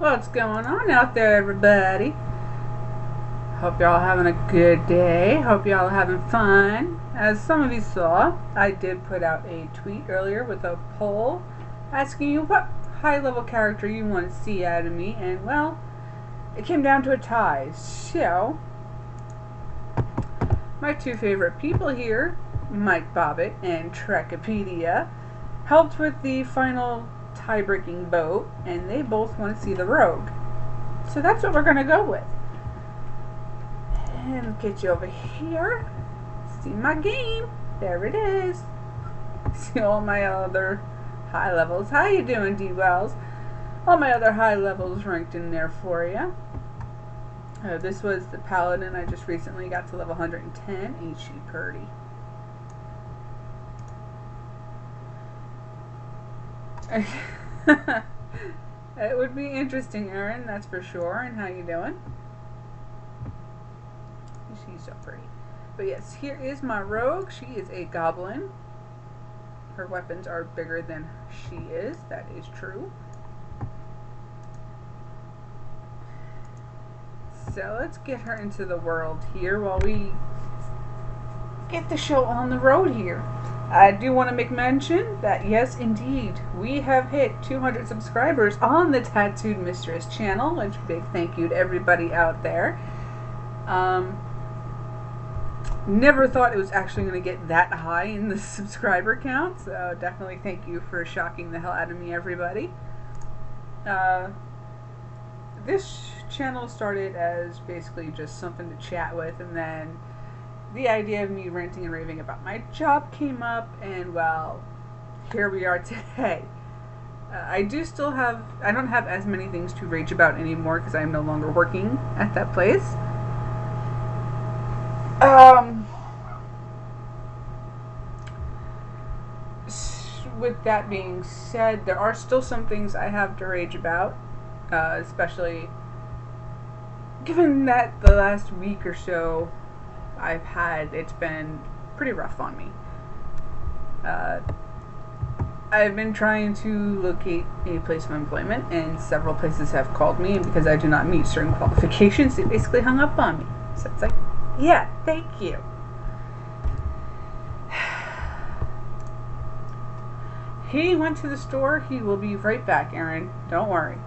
What's going on out there, everybody? Hope y'all having a good day. Hope y'all having fun. As some of you saw, I did put out a tweet earlier with a poll asking you what high-level character you want to see out of me, and well, it came down to a tie. So, my two favorite people here, Mike Bobbitt and Trekipedia, helped with the final tie-breaking vote, and they both want to see the Rogue. So that's what we're going to go with. And get you over here. See my game. There it is. See all my other high levels. How you doing, D Wells? All my other high levels ranked in there for you. This was the Paladin. I just recently got to level 110. Ain't she purty? It would be interesting, Erin, that's for sure. And how you doing? She's so pretty. But yes, here is my rogue. She is a goblin. Her weapons are bigger than she is. That is true. So let's get her into the world here while we get the show on the road here. I do want to make mention that yes, indeed, we have hit 200 subscribers on the Tattooed Mistress channel, which big thank you to everybody out there. Never thought it was actually going to get that high in the subscriber count, so definitely thank you for shocking the hell out of me, everybody. This channel started as basically just something to chat with, and then the idea of me ranting and raving about my job came up, and well, here we are today. I don't have as many things to rage about anymore because I am no longer working at that place. With that being said, there are still some things I have to rage about, especially given that the last week or so it's been pretty rough on me. I've been trying to locate a place of employment, and several places have called me, and because I do not meet certain qualifications, they basically hung up on me. So it's like, yeah, thank you. He went to the store. He will be right back, Erin. Don't worry.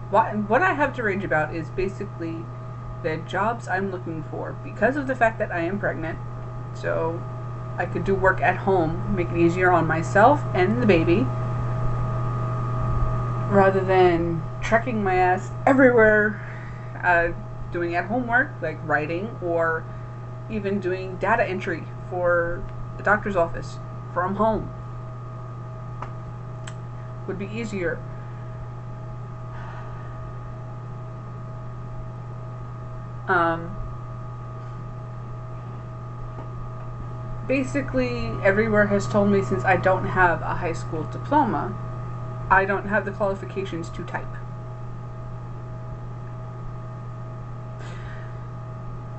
What I have to rage about is basically the jobs I'm looking for because of the fact that I am pregnant. So I could do work at home, make it easier on myself and the baby, rather than trekking my ass everywhere, doing at home work like writing or even doing data entry for the doctor's office from home. Would be easier. Basically, everywhere has told me since I don't have a high school diploma, I don't have the qualifications to type.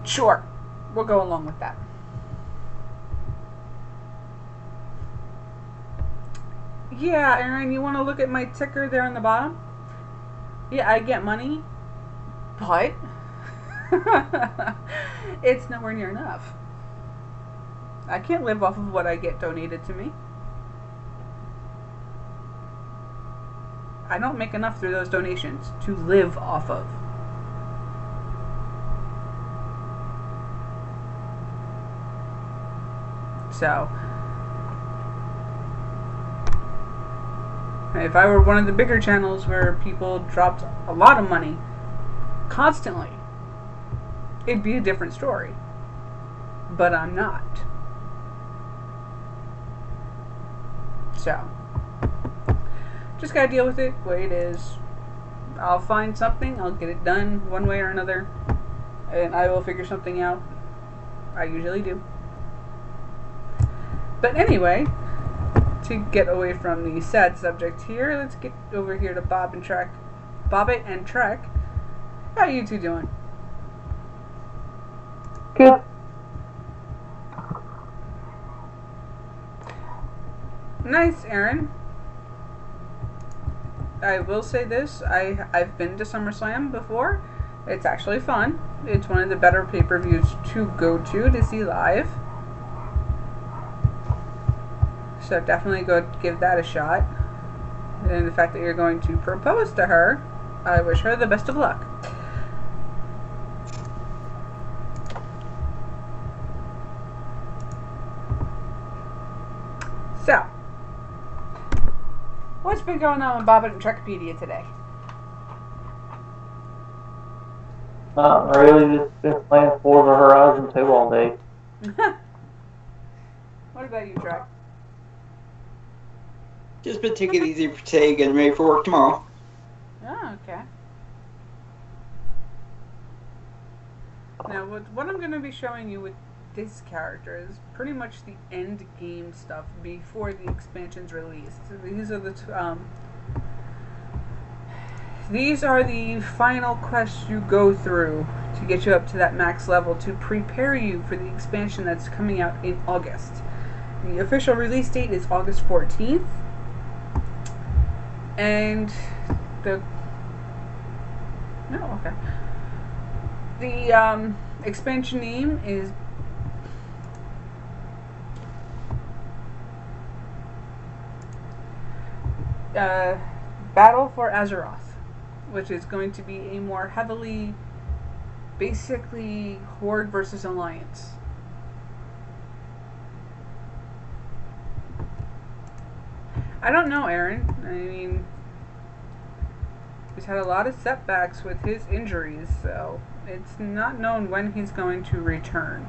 Sure, we'll go along with that. Yeah, Erin, you want to look at my ticker there on the bottom? Yeah, I get money, but it's nowhere near enough. I can't live off of what I get donated to me. I don't make enough through those donations to live off of. So, if I were one of the bigger channels where people dropped a lot of money constantly, it'd be a different story. But I'm not. So, just gotta deal with it the way it is. I'll find something, I'll get it done one way or another, and I will figure something out. I usually do. But anyway, to get away from the sad subject here, let's get over here to Bobbitt and Trek. How you two doing? Good. Nice, Aaron. I will say this, I've been to SummerSlam before. It's actually fun. It's one of the better pay-per-views to go to see live. So definitely go give that a shot. And the fact that you're going to propose to her, I wish her the best of luck. So, what's been going on with Bobbit and Trekpedia today? Not really, just been playing Forza Horizon 2 all day. What about you, Trek? Just been taking it easy for today, getting ready for work tomorrow. Oh, okay. Now, what I'm going to be showing you with this character is pretty much the end game stuff before the expansion's released. So these are the final quests you go through to get you up to that max level to prepare you for the expansion that's coming out in August. The official release date is August 14th. And the expansion name is Battle for Azeroth, which is going to be a more heavily, basically, Horde versus Alliance. I don't know, Aaron. I mean, he's had a lot of setbacks with his injuries, so it's not known when he's going to return.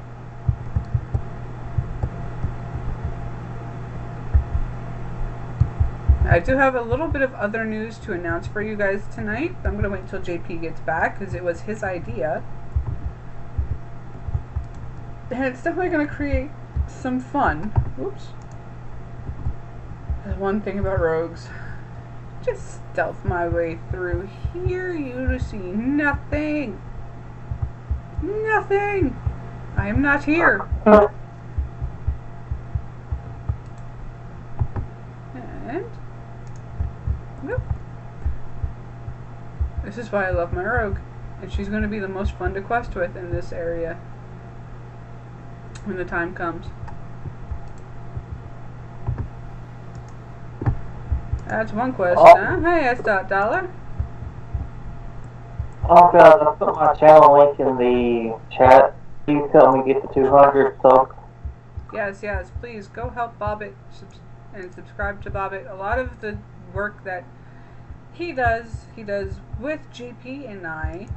I do have a little bit of other news to announce for you guys tonight. I'm going to wait until JP gets back because it was his idea. And it's definitely going to create some fun. Oops. There's one thing about rogues. Just stealth my way through here, you see nothing. Nothing. I am not here. And nope. This is why I love my rogue. And she's going to be the most fun to quest with in this area when the time comes. That's one quest, huh? Hey, S.Dollar. Oh god, I put my channel link in the chat. Please help me get to 200 subs. Yes, please go help Bobbit and subscribe to Bobbit. A lot of the work that he does with JP and I,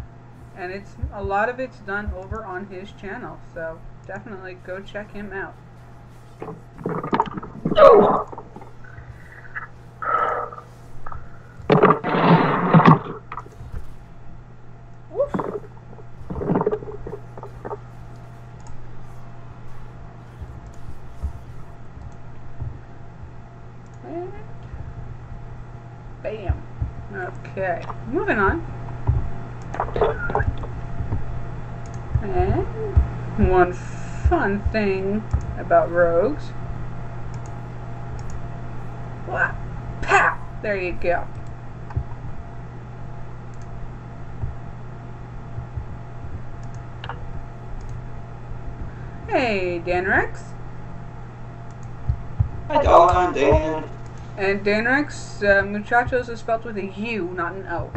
and a lot of it's done over on his channel. So definitely go check him out. Bam. Okay, moving on. And one fun thing about rogues. What? Pow! There you go. Hey, Dan Rex. Hi, Dog, Dan. And Dan Rex, muchachos is spelled with a U, not an O.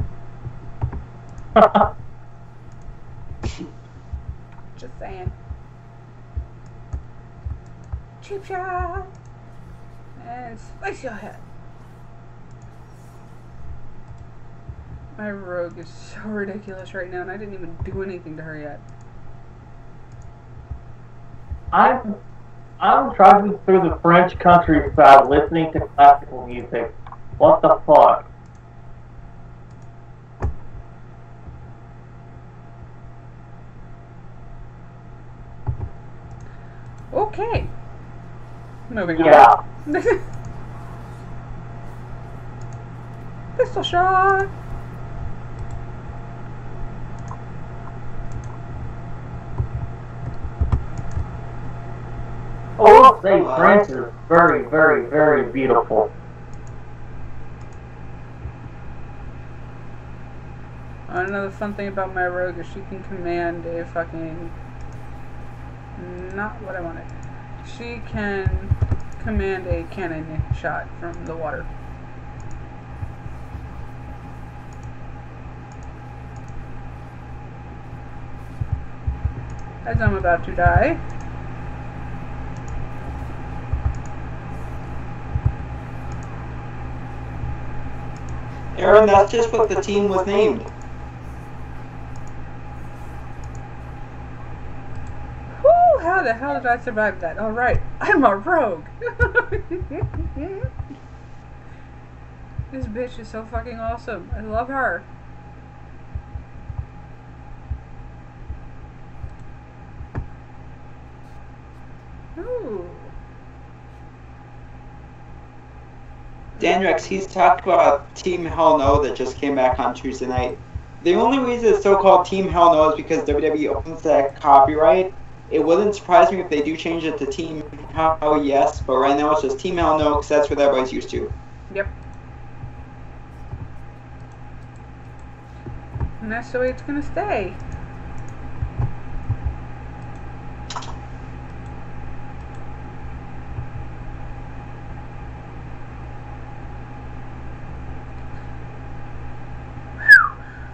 Just saying. Cheap shot. And slice your head. My rogue is so ridiculous right now, and I didn't even do anything to her yet. I'm driving through the French countryside listening to classical music. What the fuck? Okay. Moving on. Yeah. Pistol shot. Oh must say, France is very, very, very beautiful. Another fun thing about my rogue is she can command a fucking... Not what I wanted. She can command a cannon shot from the water. As I'm about to die. Aaron, that's just what the team was named. Whew, how the hell did I survive that? Alright, I'm a rogue! This bitch is so fucking awesome. I love her. Ooh. Danrex, he's talked about Team Hell No that just came back on Tuesday night. The only reason it's so called Team Hell No is because WWE owns that copyright. It wouldn't surprise me if they do change it to Team Hell Yes, but right now it's just Team Hell No because that's what everybody's used to. Yep. And that's the way it's gonna stay.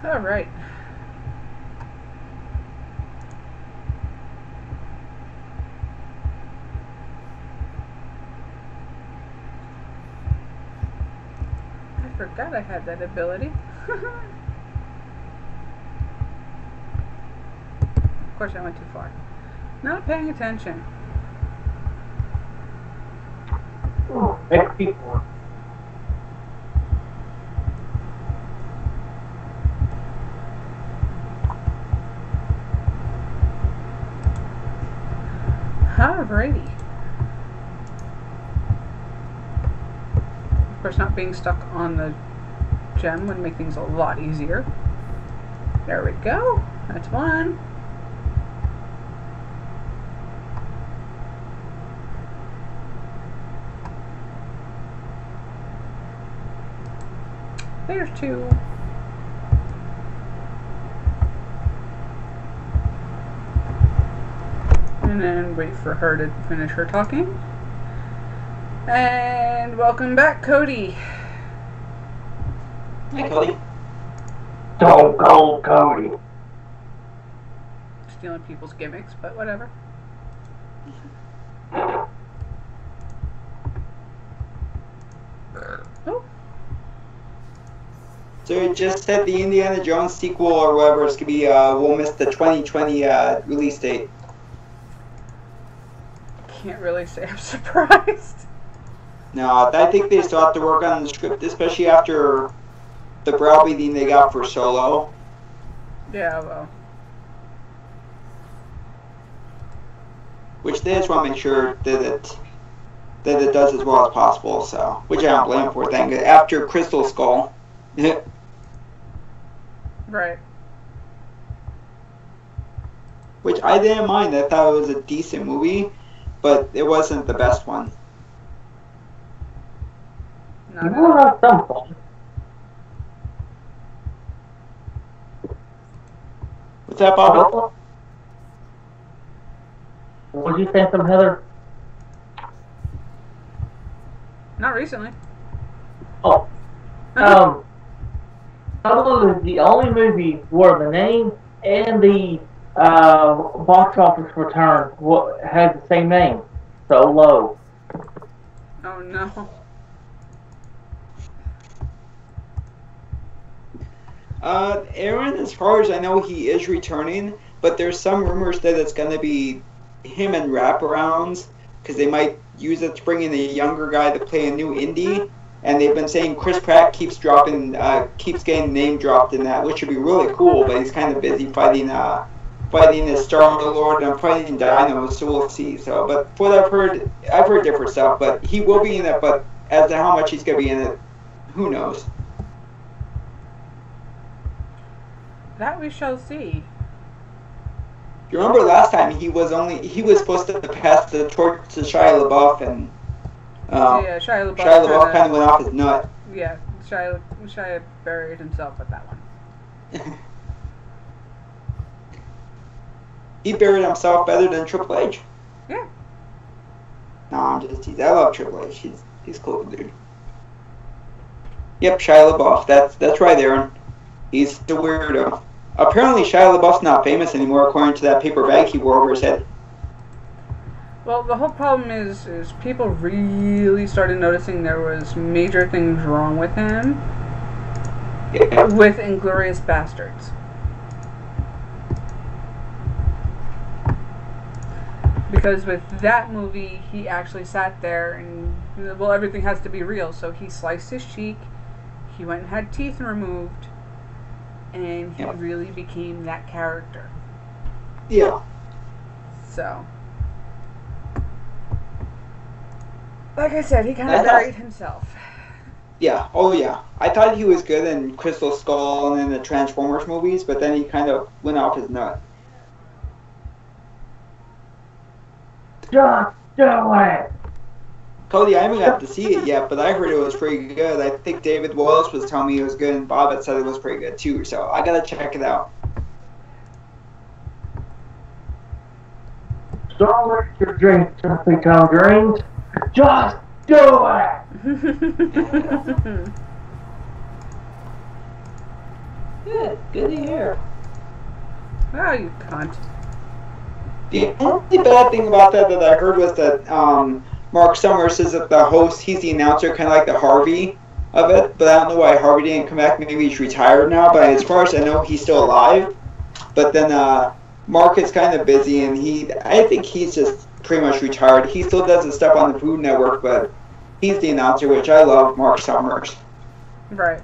All right. I forgot I had that ability. Of course I went too far. Not paying attention. XP4. Alrighty. Of course, not being stuck on the gem would make things a lot easier. There we go. That's one. There's two. And then wait for her to finish her talking. And welcome back, Cody. Hi, Cody. Stone Cold Cody. Stealing people's gimmicks, but whatever. Oh. So it just said the Indiana Jones sequel or whatever is going to be, we'll miss the 2020 release date. Can't really say I'm surprised. No, I think they still have to work on the script, especially after the browbeating they got for Solo. Yeah, well. Which they just want to make sure that it does as well as possible, so. Which I don't blame for, thank God. After Crystal Skull. Right. Which I didn't mind, I thought it was a decent movie, but it wasn't the best one. Not You at will all. have some fun. What's that, Bobby? Would you say some, Heather? Not recently. Oh. Solo is the only movie where the name and the box office return had the same name. Solo. Oh no. Aaron, as far as I know, he is returning, but there's some rumors that it's going to be him and wraparounds, because they might use it to bring in a younger guy to play a new indie, and they've been saying Chris Pratt keeps getting name dropped in that, which would be really cool, but he's kind of busy fighting his Star-Lord and fighting dinos, so we'll see. So, but what I've heard different stuff, but he will be in it, but as to how much he's going to be in it, who knows? That we shall see. You remember last time he was supposed to pass the torch to Shia LaBeouf, and Yeah, Shia Shia LaBeouf LaBeouf kind of went off his nut. yeah, Shia buried himself with that one. He buried himself better than Triple H. Yeah. No, I'm just teasing. I love Triple H. He's cool, dude. Yep, Shia LaBeouf. That's right, Aaron. He's the weirdo. Apparently, Shia LaBeouf's not famous anymore, according to that paper bag he wore over his head. Well, the whole problem is people really started noticing there was major things wrong with him with Inglourious Bastards. Because with that movie, he actually sat there and, well, everything has to be real. So he sliced his cheek, he went and had teeth removed, and he really became that character. Yeah. So, like I said, he kind of buried himself. Yeah, oh yeah. I thought he was good in Crystal Skull and in the Transformers movies, but then he kind of went off his nut. Just do it! Cody, I haven't got to see it yet, but I heard it was pretty good. I think David Wallace was telling me it was good, and Bob had said it was pretty good too, so I gotta check it out. Don't let your dreams just become dreams. Just do it! Good to hear. Oh, you cunt. The only bad thing about that I heard was that Mark Summers is the host. He's the announcer, kind of like the Harvey of it. But I don't know why Harvey didn't come back. Maybe he's retired now. But as far as I know, he's still alive. But then Mark is kind of busy, and I think he's just pretty much retired. He still does the stuff on the Food Network, but he's the announcer, which I love, Mark Summers. Right.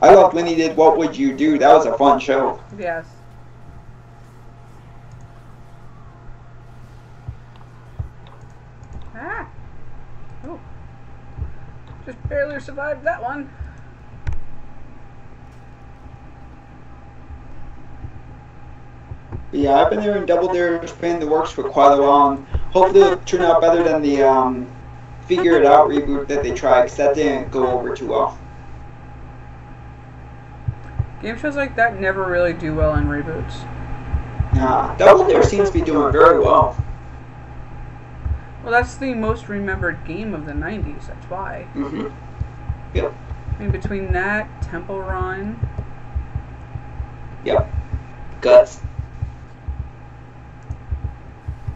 I loved when he did What Would You Do? That was a fun show. Yes. Ah! Oh. Just barely survived that one. Yeah, I've been hearing Double Dare Spin in the works for quite a while, and hopefully it'll turn out better than the Figure It Out reboot that they tried, because that didn't go over too well. Game shows like that never really do well in reboots. Nah, Double Dare seems to be doing very well. Well, that's the most remembered game of the 90s, that's why. Mm-hmm. Yep. I mean, between that, Temple Run... Yep. Guts.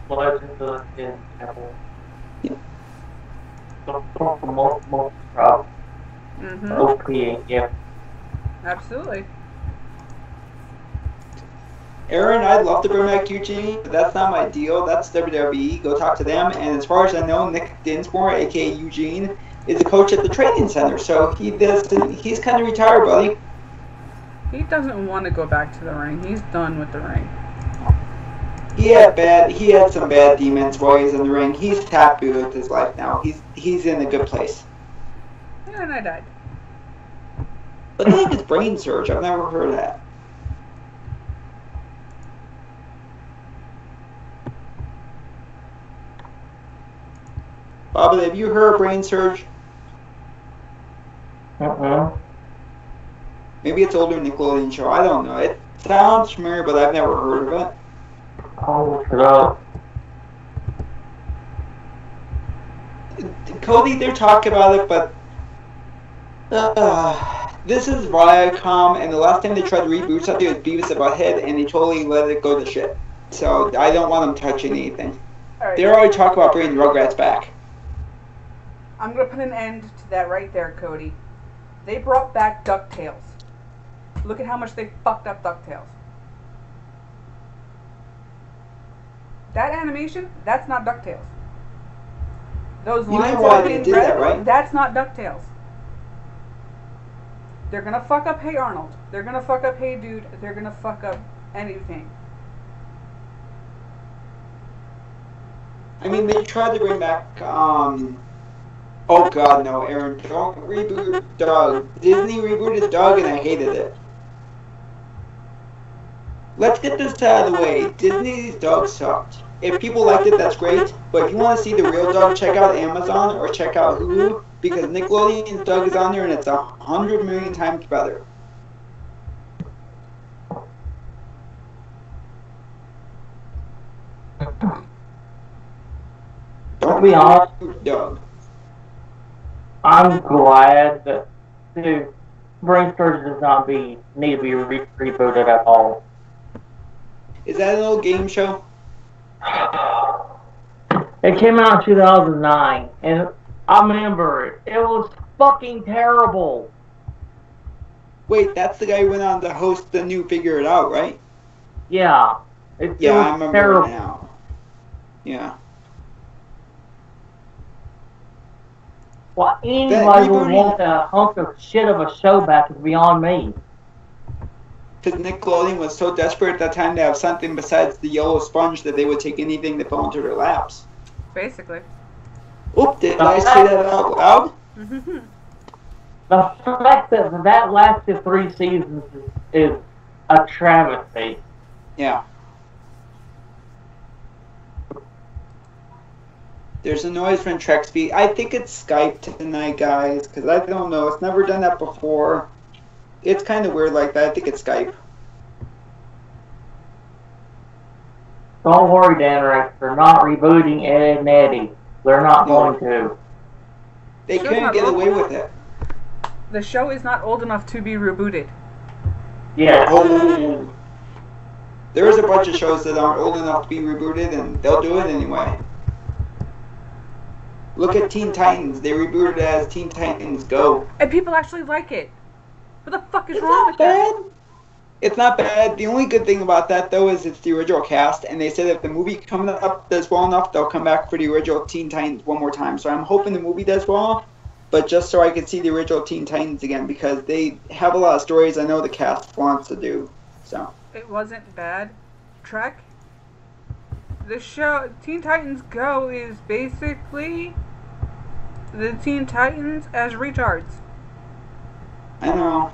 Legend of the Hidden Temple. Yep. Multiple problems. Mm-hmm. OP, yeah. Absolutely. Aaron, I'd love to bring back Eugene, but that's not my deal. That's WWE. Go talk to them. And as far as I know, Nick Dinsmore, a.k.a. Eugene, is a coach at the training center. So he's kind of retired, buddy. He doesn't want to go back to the ring. He's done with the ring. He had some bad demons while he's in the ring. He's happy with his life now. He's in a good place. Yeah, and I died. But I think it's brain surge. I've never heard of that. Bobby, have you heard of brain surge? Maybe it's older Nickelodeon show. I don't know. It sounds familiar, but I've never heard of it. I'll look it up. Cody, they're talking about it, but this is Viacom, and the last time they tried to reboot something was Beavis and Butthead, and they totally let it go to shit. So I don't want them touching anything. Right. They already talked about bringing Rugrats back. I'm going to put an end to that right there, Cody. They brought back DuckTales. Look at how much they fucked up DuckTales. That animation, that's not DuckTales. Those You know lines why that are they in did red, that, right? that's not DuckTales. They're gonna fuck up Hey Arnold. They're gonna fuck up Hey Dude. They're gonna fuck up anything. I mean, they tried to bring back, oh god, no, Aaron, don't reboot Doug. Disney rebooted Doug and I hated it. let's get this out of the way. Disney's Doug sucked. If people liked it, that's great. But if you want to see the real Doug, check out Amazon or check out Hulu because Nickelodeon's Doug is on there and it's 100 million times better. To be honest, Doug. I'm glad that the Brain Sturgeon does not need to be rebooted at all. Is that an old game show? It came out in 2009, and I remember it. It was fucking terrible. Wait, that's the guy who went on to host the new Figure It Out, right? Yeah. It Yeah, was I remember terrible. it now. Yeah. Well, anybody would want a hunk of shit of a show back is beyond me. Because Nickelodeon was so desperate at that time to have something besides the yellow sponge that they would take anything that fell into their laps. Basically. Oop, did I say that out loud? The fact that that lasted 3 seasons is a travesty. Yeah. There's a noise from Trexby. I think it's Skype tonight, guys, because I don't know. It's never done that before. It's kind of weird like that. I think it's Skype. Don't worry, Dan, they're not rebooting Ed and Eddie. They're not going to. They couldn't get away with it. The show is not old enough to be rebooted. Yeah. Oh. There's a bunch of shows that aren't old enough to be rebooted, and they'll do it anyway. Look at Teen Titans. They rebooted it as Teen Titans Go. And people actually like it. What the fuck is It's wrong not with that? bad. It's not bad. The only good thing about that, though, is it's the original cast, and they said if the movie comes up does well enough, they'll come back for the original Teen Titans one more time. So I'm hoping the movie does well, but just so I can see the original Teen Titans again, because they have a lot of stories I know the cast wants to do. So It wasn't bad. Trek. The show Teen Titans Go is basically the Teen Titans as retards. I know.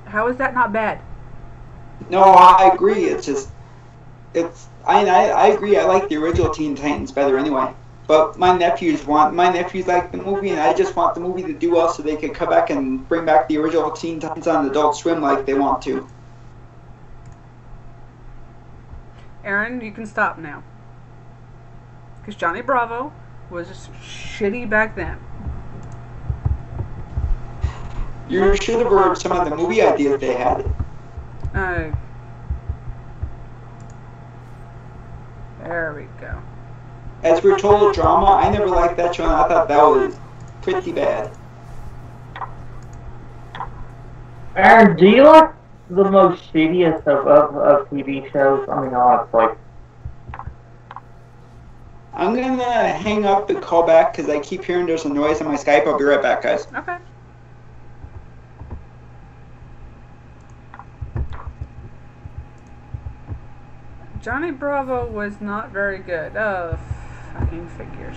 How is that not bad? No, I agree. It's just, I agree. I like the original Teen Titans better anyway. But my nephews like the movie, and I just want the movie to do well so they can come back and bring back the original Teen Titans on Adult Swim like they want to. Aaron, you can stop now. Because Johnny Bravo was just shitty back then. You should have heard some of the movie ideas they had. There we go. As for Total Drama, I never liked that show, and I thought that was pretty bad. Aaron, do you like the most shittiest of TV shows? I mean, honestly. I'm gonna hang up and call back because I keep hearing there's a noise on my Skype. I'll be right back, guys. Okay. Johnny Bravo was not very good. Oh, fucking figures.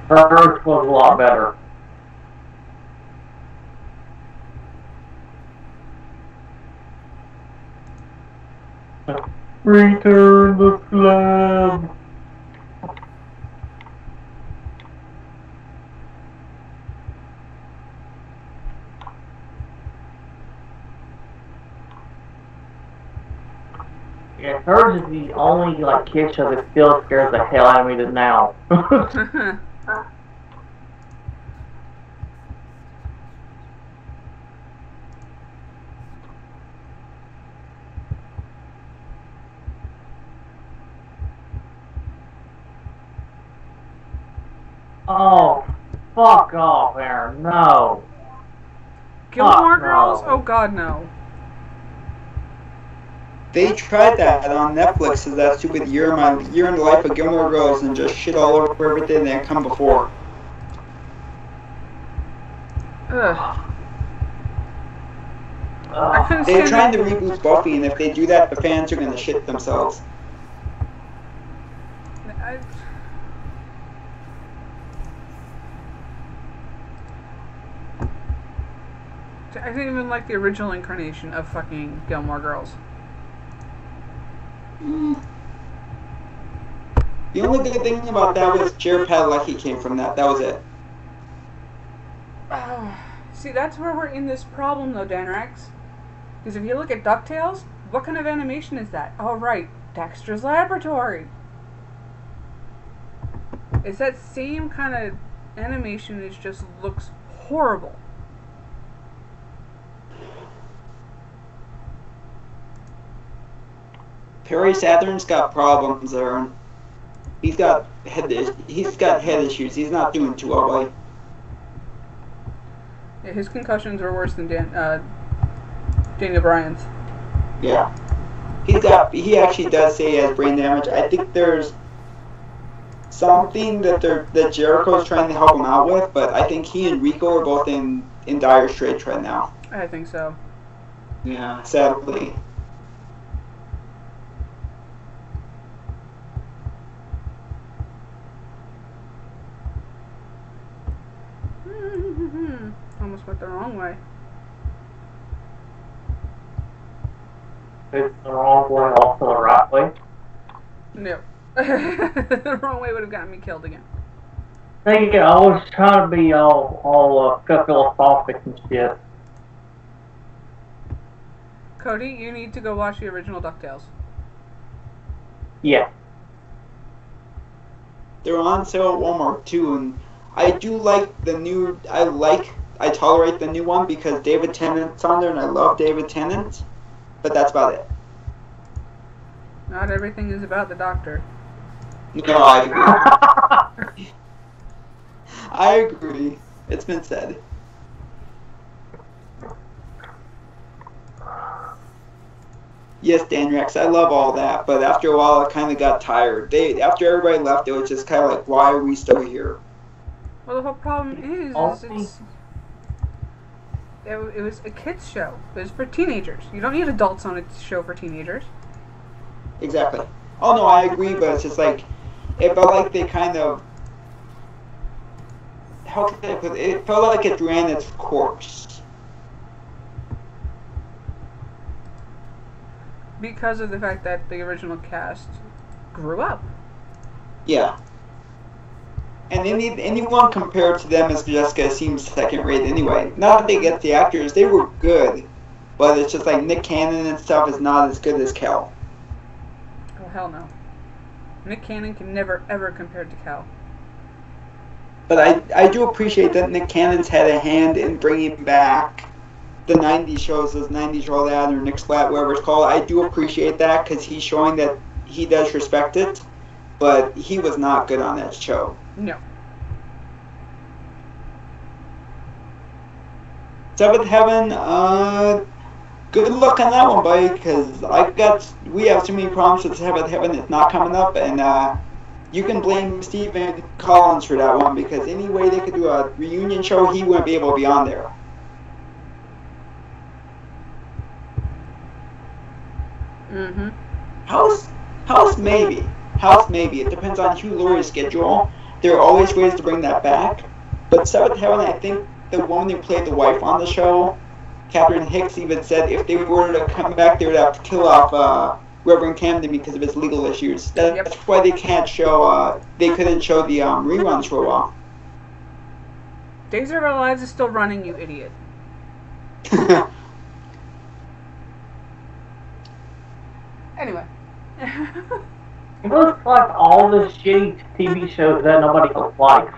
Hers was a lot better. Return the slab. Yeah, hers is the only like kid show that still scares the hell out of me now. Oh, fuck off, Aaron. No. Gilmore no. Girls? Oh god, no. They tried that on Netflix as that stupid year in the life of Gilmore Girls and just shit all over everything that had come before. Ugh. I couldn't They're stand trying to reboot Buffy, and if they do that, the fans are gonna shit themselves. I didn't even like the original incarnation of fucking Gilmore Girls. Mm. The only good thing about that was Jared Padalecki came from that. That was it. See, that's where we're in this problem, though, Danrax. Because if you look at DuckTales, what kind of animation is that? Oh, right, Dexter's Laboratory. It's that same kind of animation. It just looks horrible. Perry Saturn's got problems, Aaron. He's got head issues. He's not doing too well, buddy. Yeah, his concussions are worse than Daniel Bryan's. Yeah. He actually does say he has brain damage. I think there's something that Jericho's trying to help him out with, but I think he and Rico are both in dire straits right now. I think so. Yeah, sadly. Almost went the wrong way. It's the wrong way, also the right way. No. The wrong way would have gotten me killed again. Thank you. I was trying to be all philosophic and shit. Cody, you need to go watch the original DuckTales. Yeah. They're on sale at Walmart too, and I do like the new. I tolerate the new one because David Tennant's on there, and I love David Tennant. But that's about it. Not everything is about the Doctor. No, I agree. I agree. It's been said. Yes, Dan Rex, I love all that, but after a while, I kind of got tired. After everybody left, it was just kind of like, why are we still here? Well, the whole problem is it was a kids show. It was for teenagers. You don't need adults on a show for teenagers. Exactly. Oh no, I agree, but it's just like it felt like they kind of how can I put it? It felt like it ran its course. Because of the fact that the original cast grew up. Yeah. And anyone compared to them as Jessica seems second rate anyway. Not that they get the actors, they were good. But it's just like Nick Cannon and stuff is not as good as Cal. Oh, hell no. Nick Cannon can never, ever compare to Cal. But I do appreciate that Nick Cannon's had a hand in bringing back the 90s shows, those 90s Roll Out or Nick Splat, whatever it's called. I do appreciate that because he's showing that he does respect it. But he was not good on that show. No. Seventh Heaven, good luck on that one, buddy, because we have too many problems with Seventh Heaven. It's not coming up, and you can blame Stephen Collins for that one, because any way they could do a reunion show, he wouldn't be able to be on there. Mm-hmm. House maybe. House maybe. It depends on Hugh Laurie's schedule. There are always ways to bring that back. But Seventh Heaven, I think the woman who played the wife on the show, Catherine Hicks, even said if they were to come back, they would have to kill off Reverend Camden because of his legal issues. That's why they can't show. They couldn't show the reruns for a while. Days of Our Lives is still running, you idiot. Anyway. It looks like all the shitty TV shows that nobody else likes.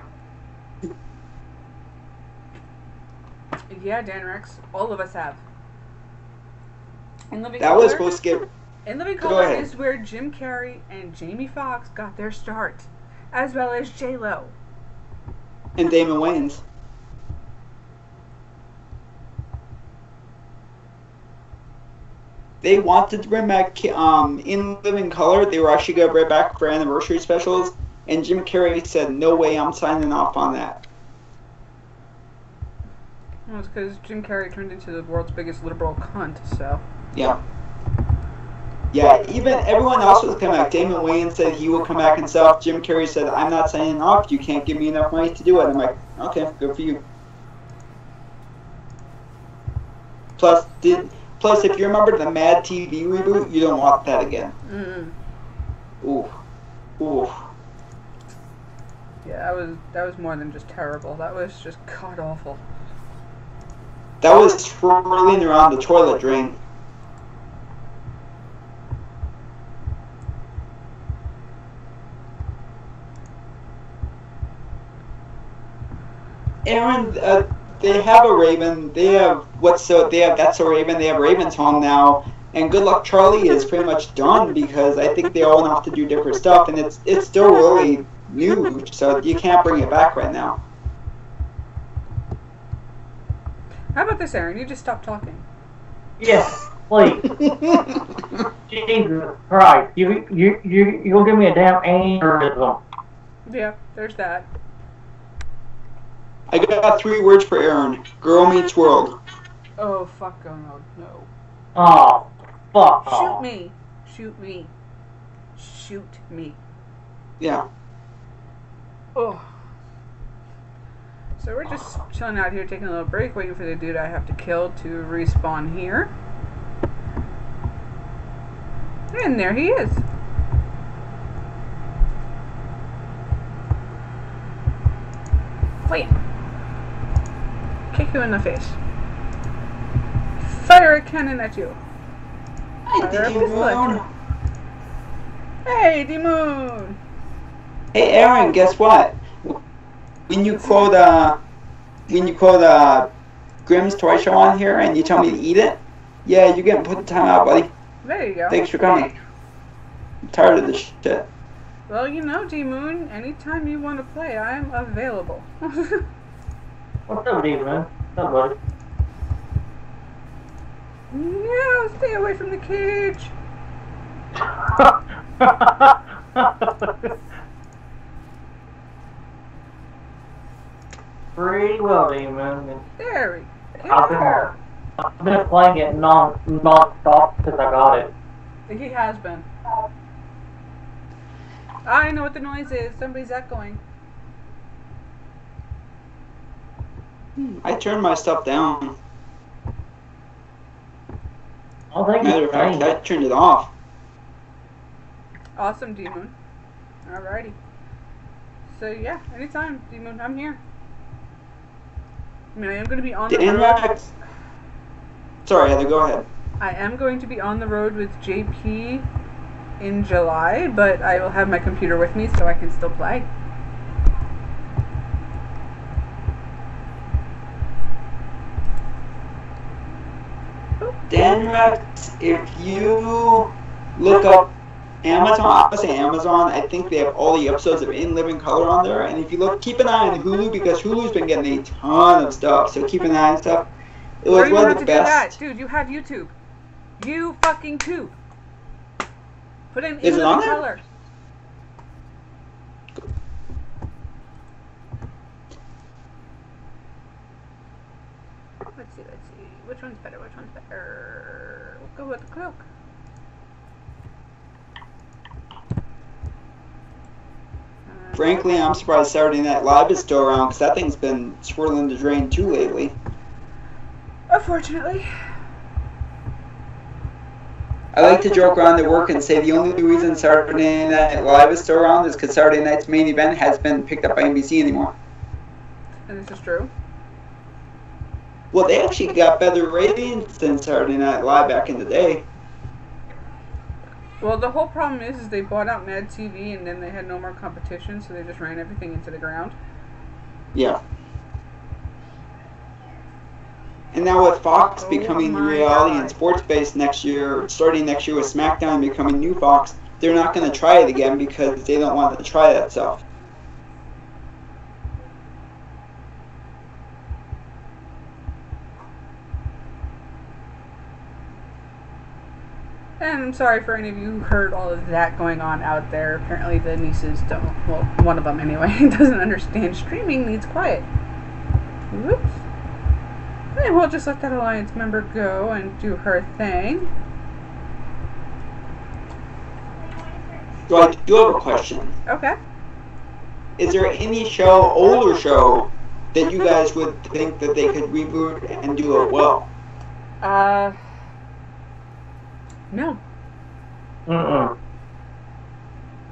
Yeah, Dan Rex. All of us have. In Living that Color, was supposed to get. In Living Color is where Jim Carrey and Jamie Foxx got their start, as well as J-Lo. And Damon Wayans. They wanted to bring back In Living Color. They were actually going to bring it back for anniversary specials, and Jim Carrey said, "No way, I'm signing off on that." Well, it's because Jim Carrey turned into the world's biggest liberal cunt, so. Yeah. Yeah, even everyone else was coming back. Damon Wayans said he will come back himself. Jim Carrey said, "I'm not signing off. You can't give me enough money to do it." I'm like, okay, good for you. Plus, Plus, if you remember the Mad TV reboot, you don't want that again. Oof. Oof. Yeah, that was more than just terrible. That was just god awful. That was swirling around the toilet drain. Aaron, they have a Raven. They have that's a Raven. They have Raven's Home now, and Good Luck Charlie is pretty much done because I think they all went off to do different stuff, and it's still really new, so you can't bring it back right now. How about this, Aaron? You just stop talking. Yes, please. Jesus Christ, you gonna give me a damn aneurysm. Yeah, there's that. I got 3 words for Aaron. Girl meets world. Oh, fuck, oh no. Oh, fuck. Shoot me. Shoot me. Shoot me. Yeah. Oh. So we're just chilling out here, taking a little break, waiting for the dude I have to kill to respawn here. And there he is. Wait. Kick you in the face. Fire a cannon at you. Fire a pistol at you. Hey, D-Moon! Hey, Aaron, guess what? When you quote Grimm's Toy Show on here and you tell me to eat it, yeah, you're getting put in time out, buddy. There you go. Thanks for coming. I'm tired of this shit. Well, you know, D-Moon, anytime you want to play, I'm available. What's up, D-Moon? What's up, buddy? No, stay away from the cage. Pretty well, D-Moon. There we go. I've been playing it non-stop since I got it. He has been. I know what the noise is. Somebody's echoing. I turned my stuff down. I think Matter of fact, I turned it off. Awesome, D-Moon. Alrighty. So yeah, anytime, D-Moon, I'm here. I mean, I am going to be on the road. Sorry, Heather, go ahead. I am going to be on the road with JP in July, but I will have my computer with me so I can still play. Danrex, if you look up Amazon, I say Amazon, I think they have all the episodes of In Living Color on there. And if you look, keep an eye on Hulu because Hulu's been getting a ton of stuff. So keep an eye on stuff. It was one of the best. Dude, you have YouTube. You fucking tube. Put in Is it on there? Color. Let's see. Which one's better? We'll go with the cloak. Frankly, I'm surprised Saturday Night Live is still around because that thing's been swirling the drain too lately. Unfortunately. I like to joke around at work and say the only reason Saturday Night Live is still around is because Saturday Night's main event has been picked up by NBC anymore. And this is true. Well, they actually got better ratings than Saturday Night Live back in the day. Well, the whole problem is they bought out Mad TV and then they had no more competition, so they just ran everything into the ground. Yeah. And now with Fox becoming reality and sports-based next year, starting next year with SmackDown becoming new Fox, they're not going to try it again because they don't want to try that stuff. And I'm sorry for any of you who heard all of that going on out there. Apparently the nieces don't, well, one of them anyway, doesn't understand streaming needs quiet. Whoops. And we'll just let that Alliance member go and do her thing. So I do have a question. Okay. Is there any show, older show, that you guys would think that they could reboot and do it well? No. Mm-mm.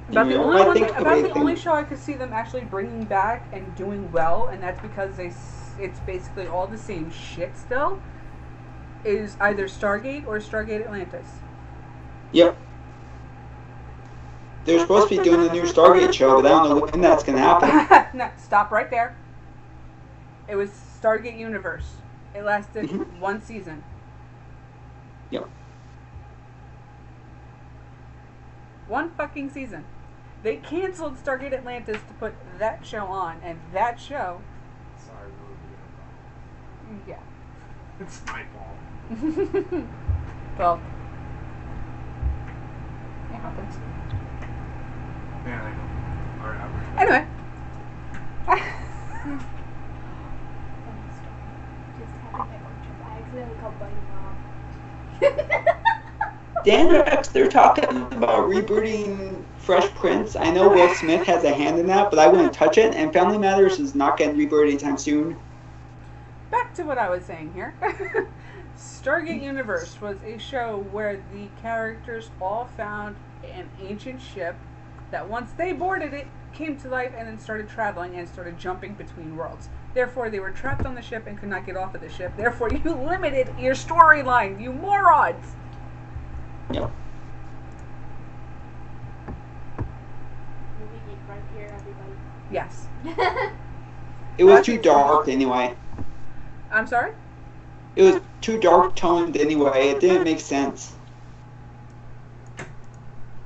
About the only I one, think the about way the only things- show I could see them actually bringing back and doing well, and that's because it's basically all the same shit still, is either Stargate or Stargate Atlantis. Yep. They're supposed to be doing a new Stargate show, but I don't know when that's going to happen. No, stop right there. It was Stargate Universe. It lasted one season. Yep. One fucking season. They canceled Stargate Atlantis to put that show on, and that show, Sorry, really yeah. It's my fault. Well, it happens. Yeah, I know. Alright, I'm Anyway. I accidentally called Bunny Mom. Dan Rex, they're talking about rebooting Fresh Prince. I know Will Smith has a hand in that, but I wouldn't touch it, and Family Matters is not getting rebooted anytime soon. Back to what I was saying here. Stargate Universe was a show where the characters all found an ancient ship that once they boarded it, came to life and then started traveling and started jumping between worlds. Therefore, they were trapped on the ship and could not get off of the ship. Therefore, you limited your storyline, you morons! Yep. Movie geek right here, everybody. Yes. It was too dark anyway. I'm sorry? It was too dark toned anyway. It didn't make sense.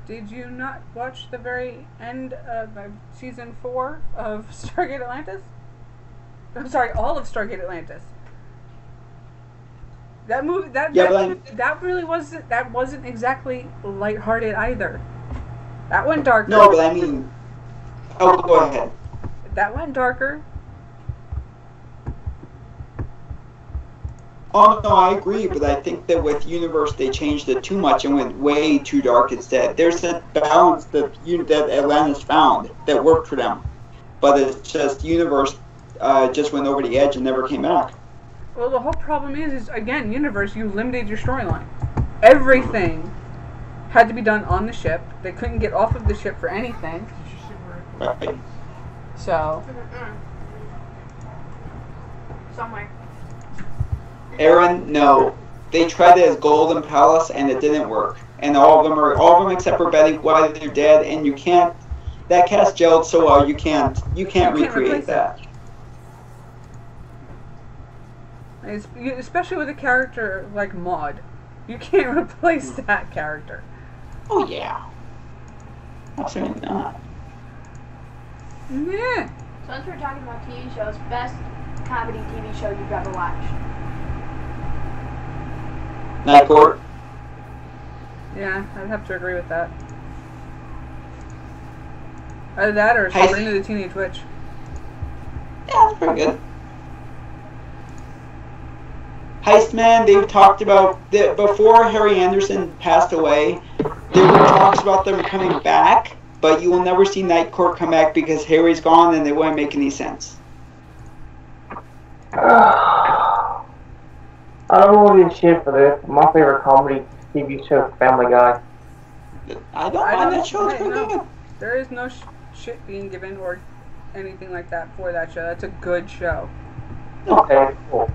Did you not watch the very end of season 4 of Stargate Atlantis? I'm sorry, all of Stargate Atlantis. That movie, that really wasn't exactly lighthearted either. That went darker. No, but I mean, oh, go ahead. That went darker. Oh no, I agree, but I think that with Universe they changed it too much and went way too dark instead. There's a balance that Atlantis found that worked for them, but it's just Universe just went over the edge and never came back. Well, the whole problem is again, Universe, you limited your storyline. Everything had to be done on the ship. They couldn't get off of the ship for anything. Right. So, Somewhere. Aaron, no. They tried it as Golden Palace and it didn't work. And all of them except for Betty White, they're dead, and you can't. That cast gelled so well, you can't recreate replace that. Especially with a character like Maud, you can't replace that character. Oh yeah. Absolutely not. Yeah. Since we're talking about TV shows, best comedy TV show you've ever watched. Night Court. Yeah, I'd have to agree with that. Either that or Heist. Sabrina the Teenage Witch. Yeah, that's pretty good. Heistman, they've talked about that before Harry Anderson passed away. There were talks about them coming back, but you will never see Night Court come back because Harry's gone and they wouldn't make any sense. I don't want to be shit for this. My favorite comedy TV show is Family Guy. I don't mind that show. It's pretty no. good. There is no shit being given or anything like that for that show. That's a good show. Okay, cool.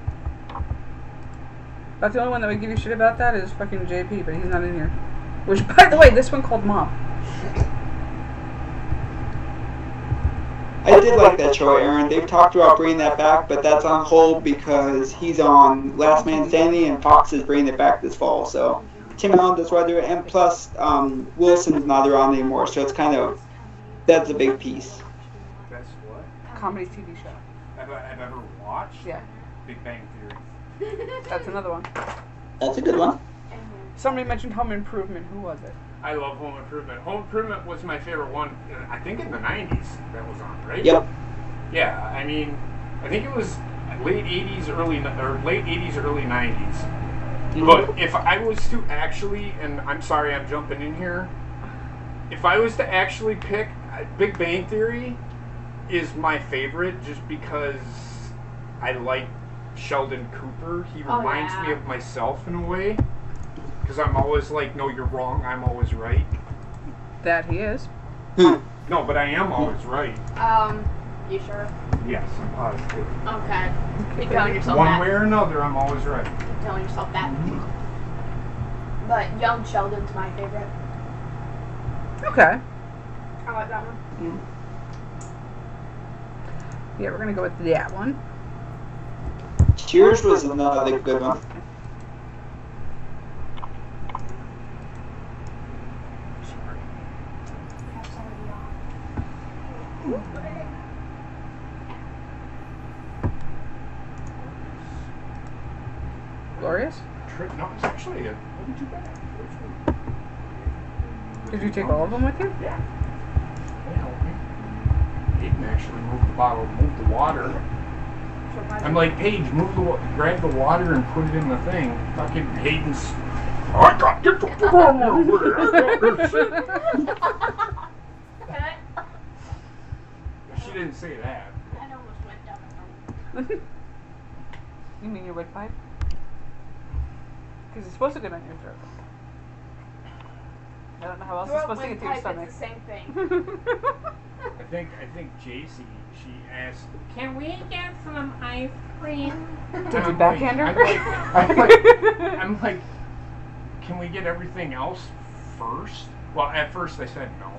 About the only one that would give you shit about that is fucking JP, but he's not in here. Which, by the way, this one called Mom. I did like that show, Aaron. They've talked about bringing that back, but that's on hold because he's on Last Man Standing and Fox is bringing it back this fall. So Tim Allen does why do it, and plus Wilson's not around anymore, so it's kind of that's a big piece. Best what? Comedy TV show. I've ever watched? Yeah, Big Bang Theory. that's another one. That's a good one. Somebody mentioned Home Improvement. Who was it? I love Home Improvement. Home Improvement was my favorite one, I think in the 90s that was on, right? Yep. Yeah, I mean, I think it was late 80s, early 90s. But if I was to actually, and I'm sorry I'm jumping in here, if I was to actually pick, Big Bang Theory is my favorite just because I like Sheldon Cooper. He reminds me of myself in a way. Because I'm always like, no, you're wrong. I'm always right. That he is. No, but I am always right. You sure? Yes, I'm positive. Okay. You're telling yourself One that. way or another, I'm always right. You're telling yourself that. But Young Sheldon's my favorite. Okay. I like that one. Yeah, we're gonna go with that one. Cheers was another good one. Glorious? No, it's actually it wasn't too bad. Did you take all of them with you? Yeah. They helped me. Hayden actually moved the water. I'm like, Paige, grab the water and put it in the thing. Fucking Hayden's. I got get the fuck over there. She didn't say that. That almost went down the You mean your wood pipe? Because it's supposed to get on your throat. I don't know how else it's supposed to get to your stomach. It's the same thing. I think JC, she asked, can we get some ice cream? Did you backhand her? I'm like, can we get everything else first? Well, at first I said no.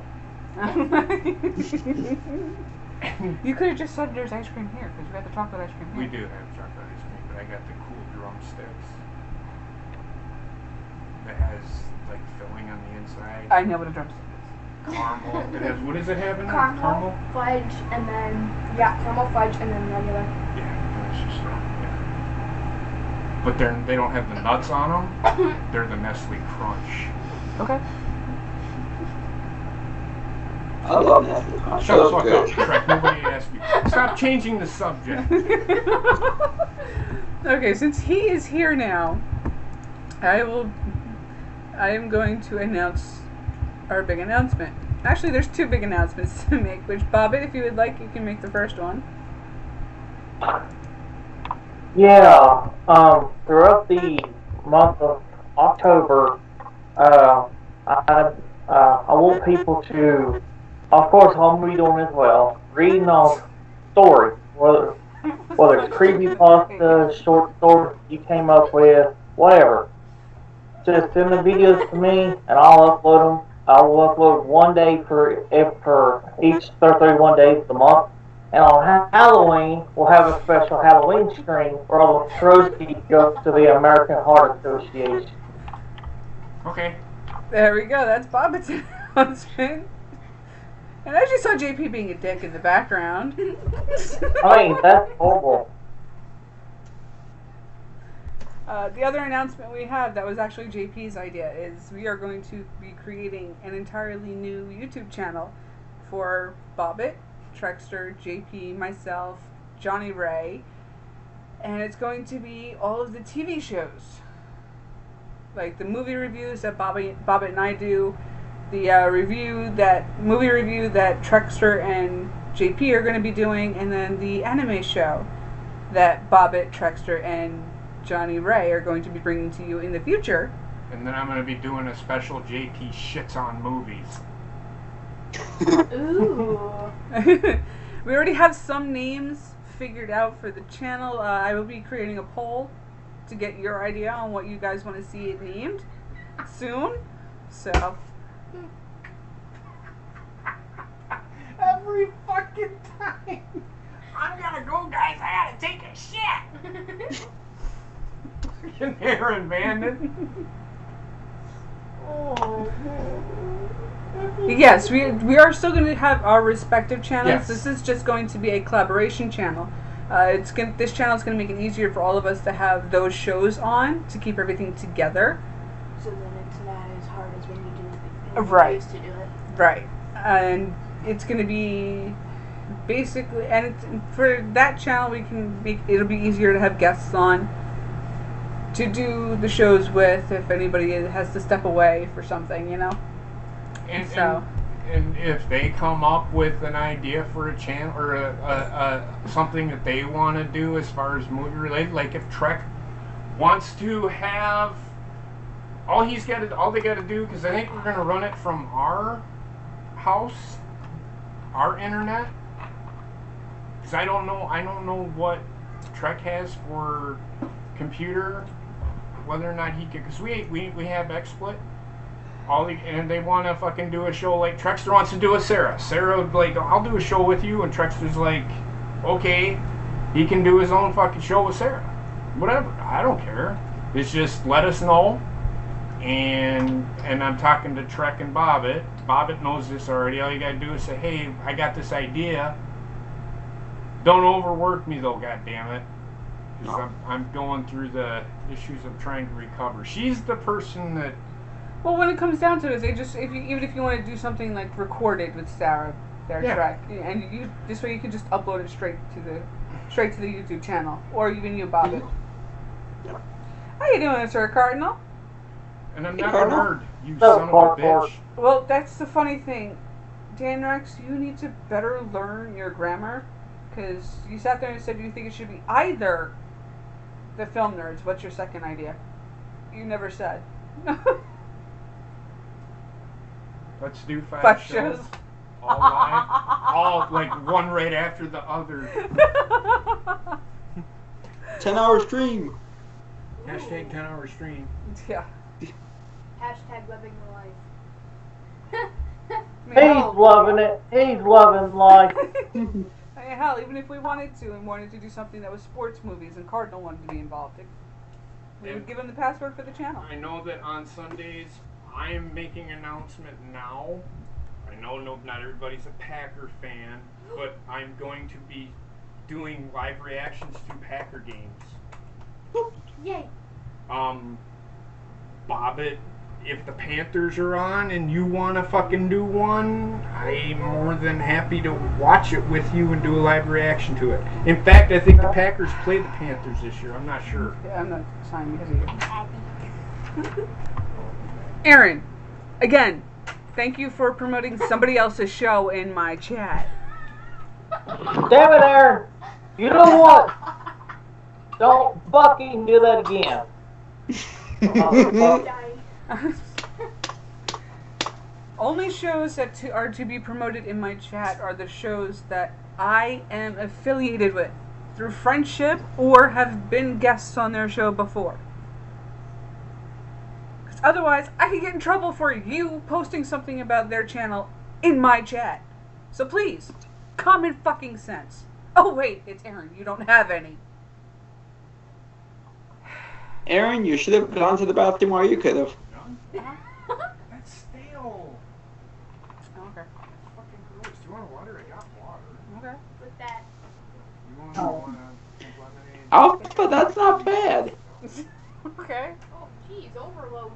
You could have just said there's ice cream here, because we got the chocolate ice cream here. We do have chocolate ice cream, but I got the cool drumsticks that has like filling on the inside. I know what a drumstick is. Caramel. It has, what does it have in it? Caramel, fudge, and then caramel, fudge, and then regular. Yeah, it's just yeah. But they don't have the nuts on them. They're the Nestle Crunch. Okay. I love Nestle Crunch. Shut the Those fuck good. up, Shrek. Nobody asked you. Stop changing the subject. Okay, since he is here now, I am going to announce our big announcement. Actually, there's two big announcements to make, which, Bobbit, if you would like, you can make the first one. Yeah, throughout the month of October, I want people to, of course, I'm reading as well, reading on stories, whether it's creepypasta, short stories you came up with, whatever. Just send the videos to me, and I'll upload them. I will upload one day for each 31 days of the month. And on Halloween, we'll have a special Halloween stream where all the proceeds go to the American Heart Association. Okay. There we go, that's Bobbit's announcement. And I just saw JP being a dick in the background. I mean, that's horrible. The other announcement we have that was actually JP's idea is we are going to be creating an entirely new YouTube channel for Bobbit, Trexter, JP, myself, Johnny Ray, and it's going to be all of the TV shows. Like the movie reviews that Bobbit and I do, the movie review that Trexter and JP are going to be doing, and then the anime show that Bobbit, Trexter, and Johnny Ray are going to be bringing to you in the future. And then I'm going to be doing a special JP shits on movies. Ooh. We already have some names figured out for the channel. I will be creating a poll to get your idea on what you guys want to see it named soon. So Every fucking time. I'm gonna go, guys. I gotta take a shit. Fucking Aaron Bandit. yes, we are still going to have our respective channels. Yes. This is just going to be a collaboration channel. This channel is going to make it easier for all of us to have those shows on to keep everything together. So then it's not as hard as when you do it. Right. Used to do it. Right. And it's going to be basically, and for that channel we can make, it'll be easier to have guests on to do the shows with if anybody has to step away for something, you know? And if they come up with an idea for a channel or a something that they want to do as far as movie related, like if Trek wants to have all they gotta do, because I think we're gonna run it from our house, our internet. Because I don't know what Trek has for computer, whether or not he can. Because we have XSplit. And they want to fucking do a show like Trexter wants to do with Sarah. Sarah like, I'll do a show with you, and Trexter's like, okay, he can do his own fucking show with Sarah. Whatever, I don't care. It's just let us know. And I'm talking to Trek and Bobbit. Bobbit knows this already. All you gotta do is say, hey, I got this idea. Don't overwork me though, goddammit. Because I'm going through the issues of trying to recover. She's the person that. Well, when it comes down to it, even if you want to do something like recorded with Sarah, their track, and this way you can just upload it straight to the YouTube channel, or even you, Bobbit. Yeah. How you doing, Sir Cardinal? And I'm not a nerd, you son of a bitch. Well, that's the funny thing, Dan Rex. You need to better learn your grammar, because you sat there and said you think it should be either the film nerds. What's your second idea? You never said. Let's do five shows. All live. All like one right after the other. 10-hour stream. Hashtag 10-hour stream. Yeah. Hashtag living the life. He's loving it. He's loving life. Hell, even if we wanted to do something that was sports movies and Cardinal wanted to be involved, we would give him the password for the channel. I know that on Sundays, I am making an announcement now. I know not everybody's a Packer fan, but I'm going to be doing live reactions to Packer games. Yay! Bobbit, if the Panthers are on and you want to fucking do one, I'm more than happy to watch it with you and do a live reaction to it. In fact, I think the Packers play the Panthers this year. I'm not sure. Yeah, I'm not signing because of you. Aaron, again, thank you for promoting somebody else's show in my chat. Damn it, Aaron. You know what? Don't fucking do that again. Only shows that are to be promoted in my chat are the shows that I am affiliated with through friendship or have been guests on their show before. Because otherwise, I could get in trouble for you posting something about their channel in my chat. So please, common fucking sense. Oh wait, it's Aaron. You don't have any. Aaron, you should have gone to the bathroom while you could have. That's stale. Okay. That's fucking gross. Do you want water? I got water. Okay. With that. You want lemonade? Oh, but that's not bad. Okay. Oh, jeez, overload.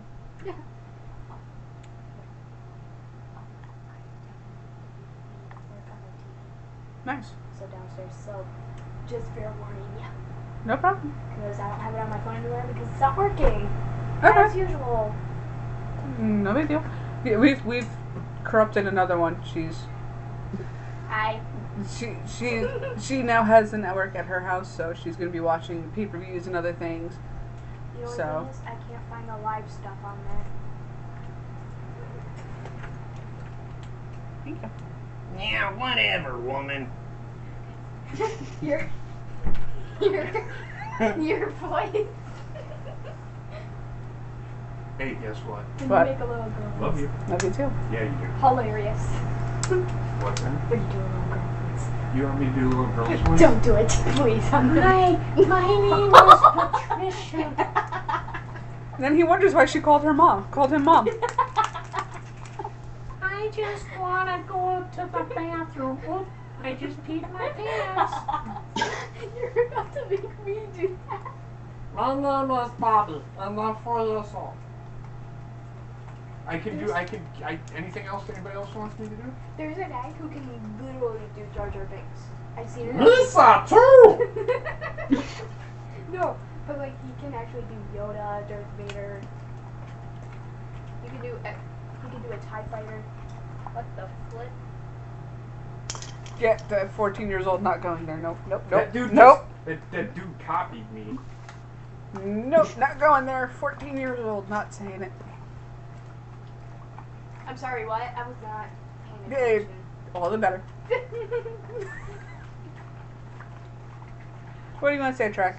Nice. So downstairs, so just fair warning, yeah. No problem. Because I don't have it on my phone anywhere because it's not working. Okay. As usual. No big deal. Yeah, we've corrupted another one. She now has the network at her house, so she's gonna be watching pay-per-views and other things. The only So. thing is, I can't find the live stuff on there. Thank you. Yeah, whatever, woman. Your voice. Hey, guess what? Can What? you make a little girl voice? Love you. Love you too. Yeah, you do. Hilarious. What's that? What are you doing, little girl voice? You want me to do a little girl's voice? Don't do it, please. Hi, my name is Patricia. Then he wonders why she called him mom. I just want to go to the bathroom. Oop, I just peed my pants. You're about to make me do that. My name is Bobby, and I'm 4 years old. Anything else anybody else wants me to do? There's a guy who can literally do Jar Jar Binks. I've seen it. Lisa, too! No, but like he can actually do Yoda, Darth Vader. You can do a TIE fighter. What the flip? Get the 14 years old not going there. Nope. That dude Nope. that dude copied me. Nope, not going there. 14 years old, not saying it. I'm sorry, what? I was not paying Hey, attention. all the better. What do you want to say, Trek?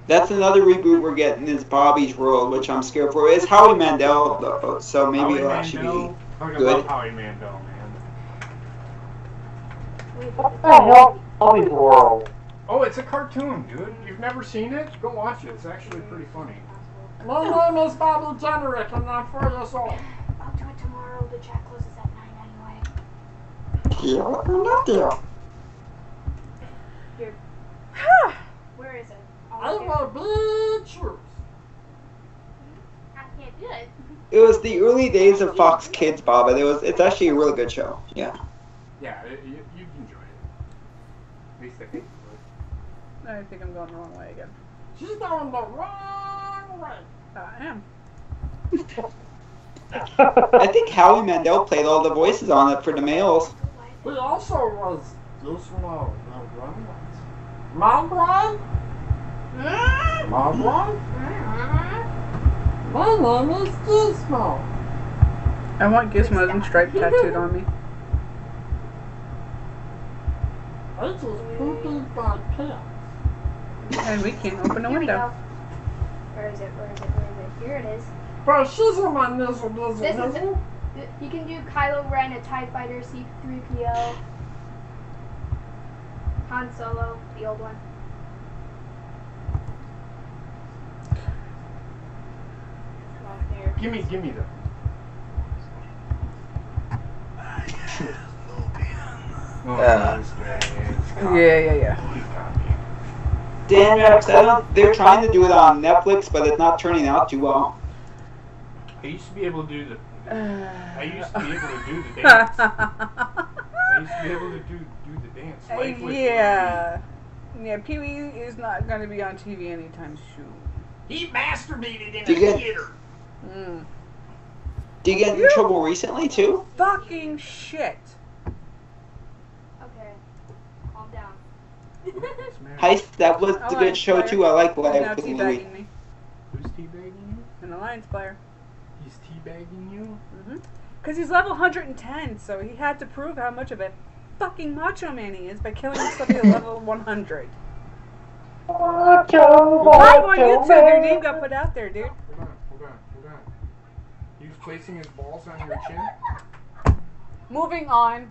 That's another reboot we're getting is Bobby's World, which I'm scared for. It's Howie Mandel, though, so maybe Howie it'll actually Mandel. be I good. love Howie Mandel, man. What the hell? Bobby's World. Oh, it's a cartoon, dude. You've never seen it? Go watch it. It's actually pretty funny. My name is Bobby Jenerick and I'm 4 years old. I'll do it tomorrow. The chat closes at 9 anyway. Deal or no deal? Here. Where is it? I will be true. I can't do it. It was the early days of Fox Kids, Bob, and it's actually a really good show. Yeah. Yeah, you'd enjoy it. At least I think you would. I think I'm going the wrong way again. She's going the wrong way. I am. I think Howie Mandel played all the voices on it for the males. He also was this one. Mogwai? Mogwai? My name is Gizmo. I want Gizmos and Stripe tattooed on me. I just pooped my pants. And we can't open a Here we go. window. Where is it? Where is it? Where is it? Here it is. But she's in my nizzle nizzle This is nizzle. You can do Kylo Ren, a TIE Fighter, C-3PO, Han Solo, the old one. Well, there. Give me the. Yeah. Dan Rex, they're trying to do it on Netflix, but it's not turning out too well. I used to be able to do the. I used to be able to do the dance. I used to be able to do the dance. Life with Yeah. Yeah, Pee-wee is not going to be on TV anytime soon. He masturbated in Do you a get- theater. Mm. Did you get in trouble recently, too? Fucking shit. Okay, calm down. Heist, that was a Alliance good show, player. too. I like what He's I now put in the movie. teabagging me. Who's teabagging you? An Alliance player. He's teabagging you? Because he's level 110, so he had to prove how much of a fucking macho man he is by killing somebody at level 100. Live on YouTube, your name got put out there, dude. Hold on. He's placing his balls on your chin? Moving on.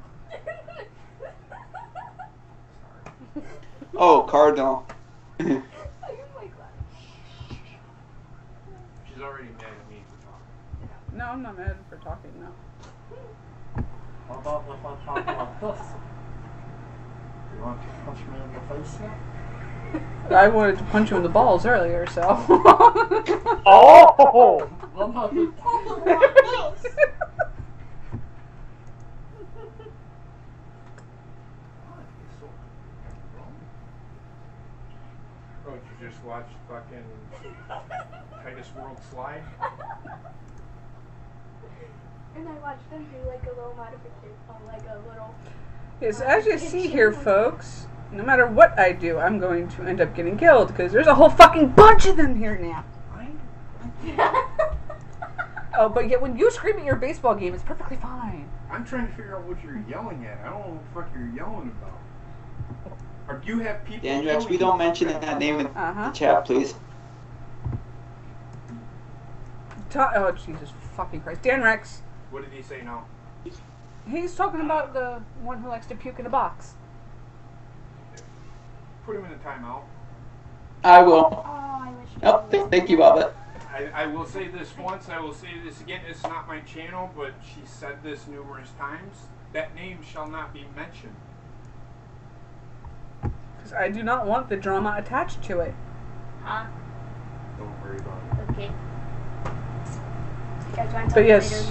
Oh, Cardinal. Oh my god. She's already mad at me for talking. No, I'm not mad for talking, no. How about if I talk like this? You want to punch me in the face now? I wanted to punch you in the balls earlier, so. Oh! I'm not talking like this. Oh, did you just watch fucking Titus World Slide? And I watched them do like a little modification, like a little. Yes, as you see here, folks, no matter what I do, I'm going to end up getting killed, because there's a whole fucking bunch of them here now. Oh, but yet when you scream at your baseball game, it's perfectly fine. I'm trying to figure out what you're yelling at. I don't know what the fuck you're yelling about. Or do you have people? Dan Rex, we don't mention that name in Uh-huh. the chat, please. Oh, Jesus fucking Christ. Dan Rex. What did he say now? He's talking about the one who likes to puke in a box. Put him in a timeout. I will. Oh, I wish. Oh, thank you, Bubba. I will say this once, I will say this again. It's not my channel, but she said this numerous times. That name shall not be mentioned. Because I do not want the drama attached to it. Huh? Don't worry about it. Okay. You guys want to But tell me yes. later?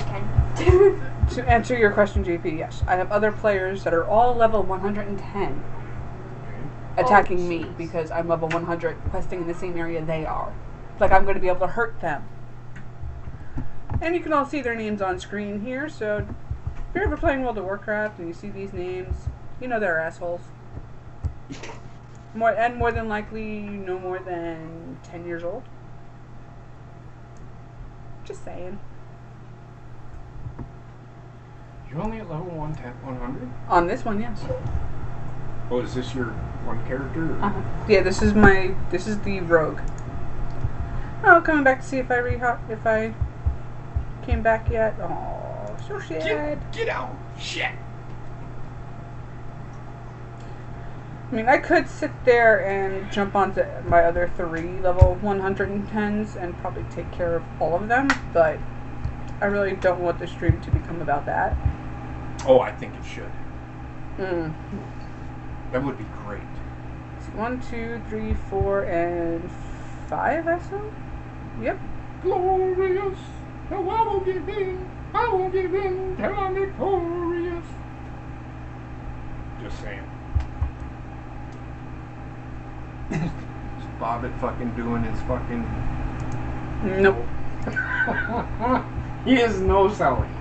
You can. To answer your question, JP, yes. I have other players that are all level 110 attacking me because I'm level 100 questing in the same area they are. Like I'm going to be able to hurt them. And you can all see their names on screen here, so if you're ever playing World of Warcraft and you see these names, you know they're assholes. More than likely, no more than 10 years old. Just saying. You're only at level 100? On this one, yes. Oh, is this your one character? Or? Yeah, this is the rogue. Oh, coming back to see if I came back yet. Oh, so sad. Get out! Shit! I mean, I could sit there and jump onto my other 3 level 110s and probably take care of all of them, but I really don't want the stream to become about that. Oh, I think it should. Hmm. That would be great. 1, 2, 3, 4, and 5, I assume? Yep. Glorious! No, I won't give in. I won't give in till I'm victorious. Just saying. Is Bobbit fucking doing his fucking... Nope. He is no selling.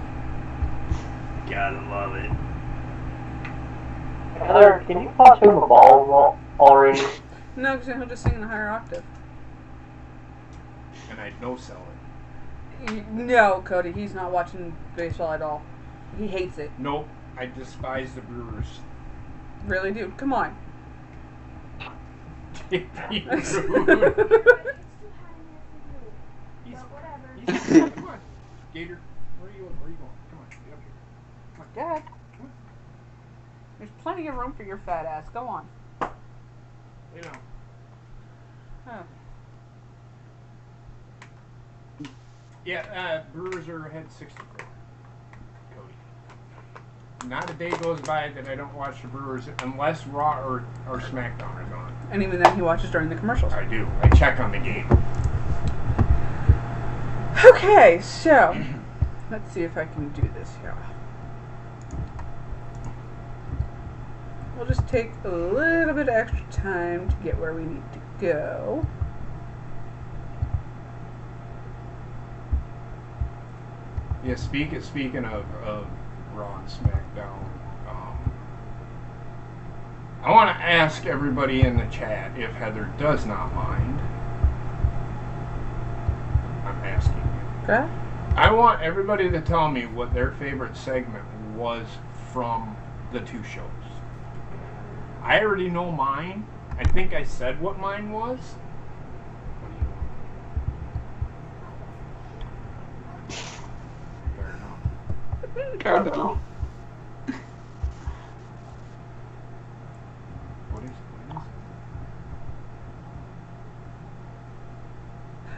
Gotta love it. Heather, can you pass him the ball already? No, because he'll just sing in a higher octave. And I no sell it. No, Cody, he's not watching baseball at all. He hates it. Nope. I despise the Brewers. Really, dude? Come on. Rude. It's too hot in here for you. He's, But whatever. he's, come on. Gator, where are you going? Come on, get up here. Come on. Dad, there's plenty of room for your fat ass. Go on. Lay down. Oh. Yeah, Brewers are ahead 6-4. Cody. Not a day goes by that I don't watch the Brewers unless Raw or SmackDown is on. And even then, he watches during the commercials. I do. I check on the game. Okay, so let's see if I can do this here. We'll just take a little bit of extra time to get where we need to go. Yeah, speaking of Raw and SmackDown, I want to ask everybody in the chat if Heather does not mind. I'm asking you. Okay? I want everybody to tell me what their favorite segment was from the 2 shows. I already know mine. I think I said what mine was. Fair enough. Cardinal. What is it?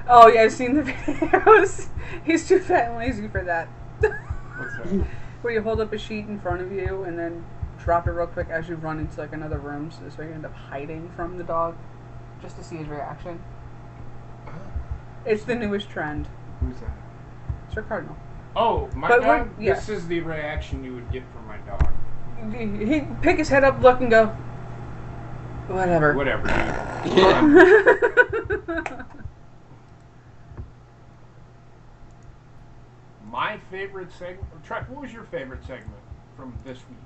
Oh, yeah, I've seen the videos. He's too fat and lazy for that. What's that? Where you hold up a sheet in front of you and then drop it real quick as you run into like another room, so this way you end up hiding from the dog just to see his reaction. Uh-huh. It's the newest trend. Who's that? Sir Cardinal. Oh, my But dog? yeah. This is the reaction you would get from my dog. He'd pick his head up, look, and go, whatever. Whatever. Yeah. My favorite segment... Trek, what was your favorite segment from this week?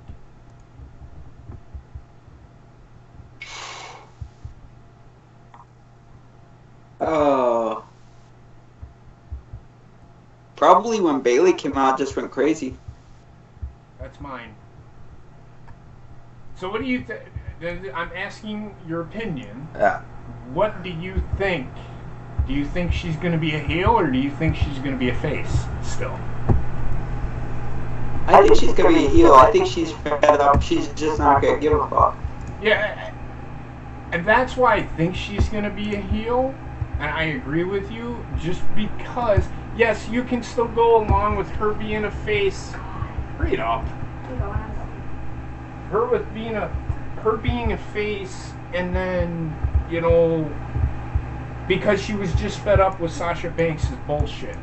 Oh. Probably when Bailey came out, just went crazy. That's mine. So what do you think? I'm asking your opinion. Yeah. What do you think? Do you think she's going to be a heel, or do you think she's going to be a face still? I think she's gonna be a heel. I think she's fed up. She's just not gonna give a fuck. Yeah, and that's why I think she's going to be a heel, and I agree with you, just because, yes, you can still go along with her being a face. Hurry it up. Her being a face, and then, you know, because she was just fed up with Sasha Banks' bullshit.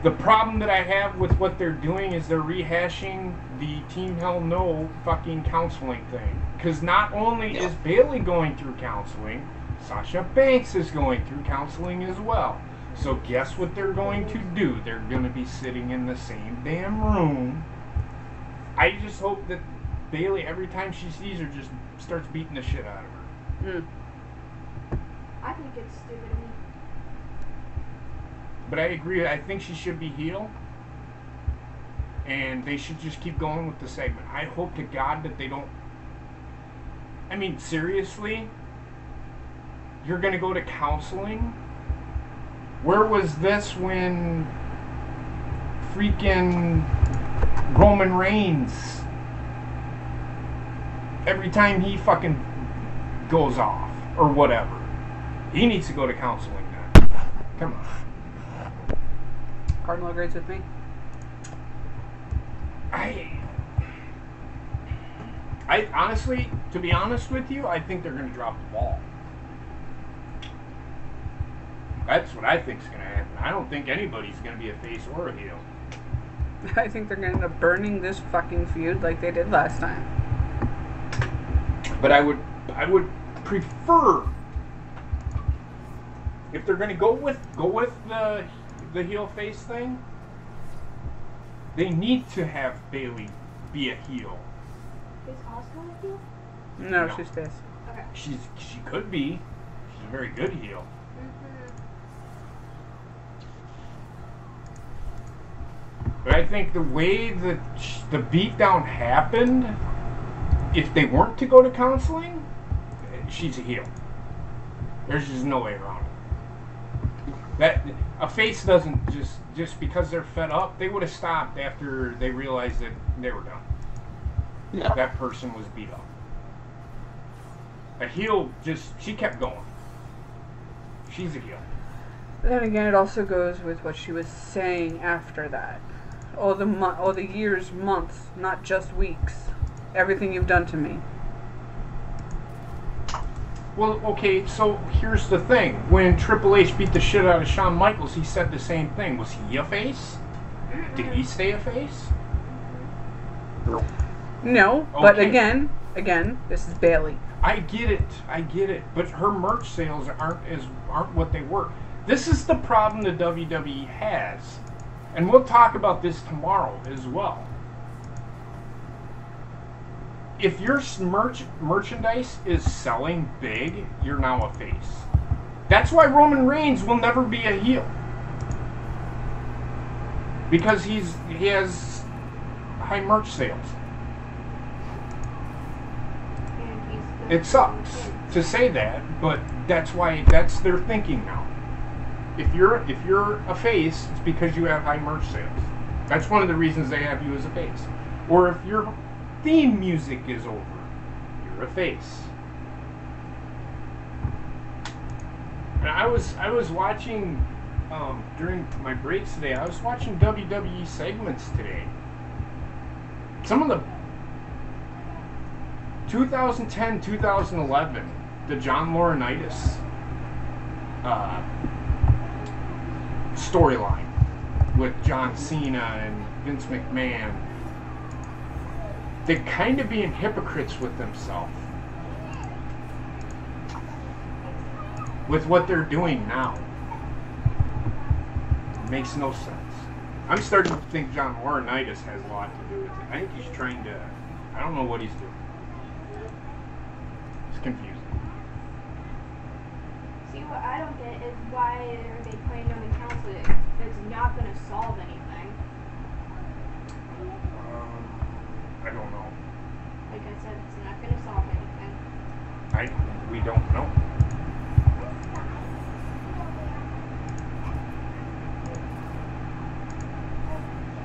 The problem that I have with what they're doing is they're rehashing the Team Hell No fucking counseling thing. Because not only is Bailey going through counseling, Sasha Banks is going through counseling as well. So guess what they're going to do? They're going to be sitting in the same damn room. I just hope that Bailey, every time she sees her, just starts beating the shit out of her. Mm. I think it's stupid of me. But I agree. I think she should be heel. And they should just keep going with the segment. I hope to God that they don't... I mean, seriously? You're going to go to counseling? Where was this when freaking Roman Reigns, every time he fucking goes off or whatever, he needs to go to counseling then. Come on. Cardinal agrees with me. I honestly, to be honest with you, I think they're going to drop the ball. That's what I think is going to happen. I don't think anybody's going to be a face or a heel. I think they're going to end up burning this fucking feud like they did last time. But I would prefer, if they're going to go with the heel face thing, they need to have Bayley be a heel. Is Asuka a heel? No, No. she's face. Okay. She could be. She's a very good heel. But I think the way that the beatdown happened, if they weren't to go to counseling, she's a heel. There's just no way around it. That a face doesn't just because they're fed up, they would have stopped after they realized that they were done. Yeah. That person was beat up. A heel she kept going. She's a heel. Then again, it also goes with what she was saying after that. All the years, months, not just weeks. Everything you've done to me. Well, okay, so here's the thing. When Triple H beat the shit out of Shawn Michaels, he said the same thing. Was he a face? Did he stay a face? No, but Okay. again, this is Bayley. I get it. But her merch sales aren't what they were. This is the problem the WWE has. And we'll talk about this tomorrow as well. If your merchandise is selling big, you're now a face. That's why Roman Reigns will never be a heel. Because he has high merch sales. And he's the It sucks to say that, but that's their thinking now. If you're a face, it's because you have high merch sales. That's one of the reasons they have you as a face. Or if your theme music is over, you're a face. And I was watching during my breaks today. I was watching WWE segments today. Some of the 2010, 2011, the John Laurinaitis storyline with John Cena and Vince McMahon. They're kind of being hypocrites with themselves with what they're doing now. It makes no sense. I'm starting to think John Laurinaitis has a lot to do with it. I think he's trying to... I don't know what he's doing. It's confusing. See, what I don't get is why are they playing on the council? It's not going to solve anything. I don't know. Like I said, it's not going to solve anything. We don't know.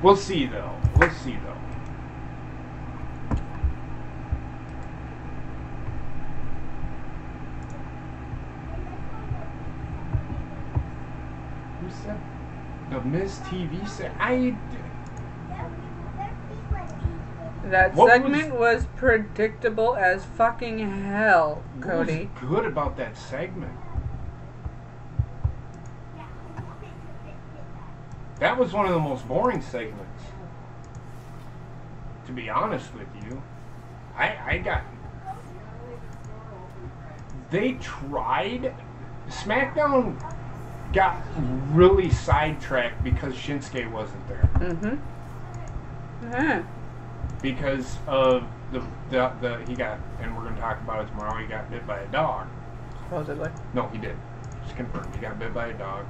We'll see though. Who said the Miz TV set? That What segment was predictable as fucking hell, Cody. What was good about that segment? That was one of the most boring segments. To be honest with you, they tried. SmackDown got really sidetracked because Shinsuke wasn't there. Mm-hmm. Yeah. because of the he got, and we're going to talk about it tomorrow, he got bit by a dog. Supposedly. No, he did. It's confirmed. He got bit by a dog.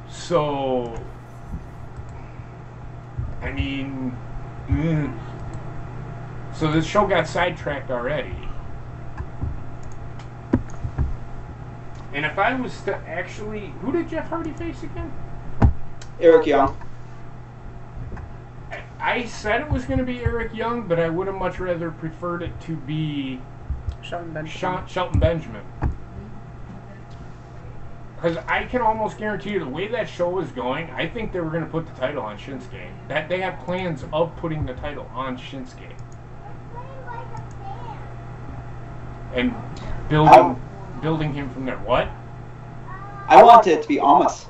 So, I mean, so this show got sidetracked already. And if I was to actually, who did Jeff Hardy face again? Eric Young. I said it was going to be Eric Young, but I would have much rather preferred it to be Shelton Benjamin. Shelton Benjamin. Because I can almost guarantee you the way that show is going, I think they were going to put the title on Shinsuke. That they have plans of putting the title on Shinsuke. And building him from there. What? I want it to be Almas.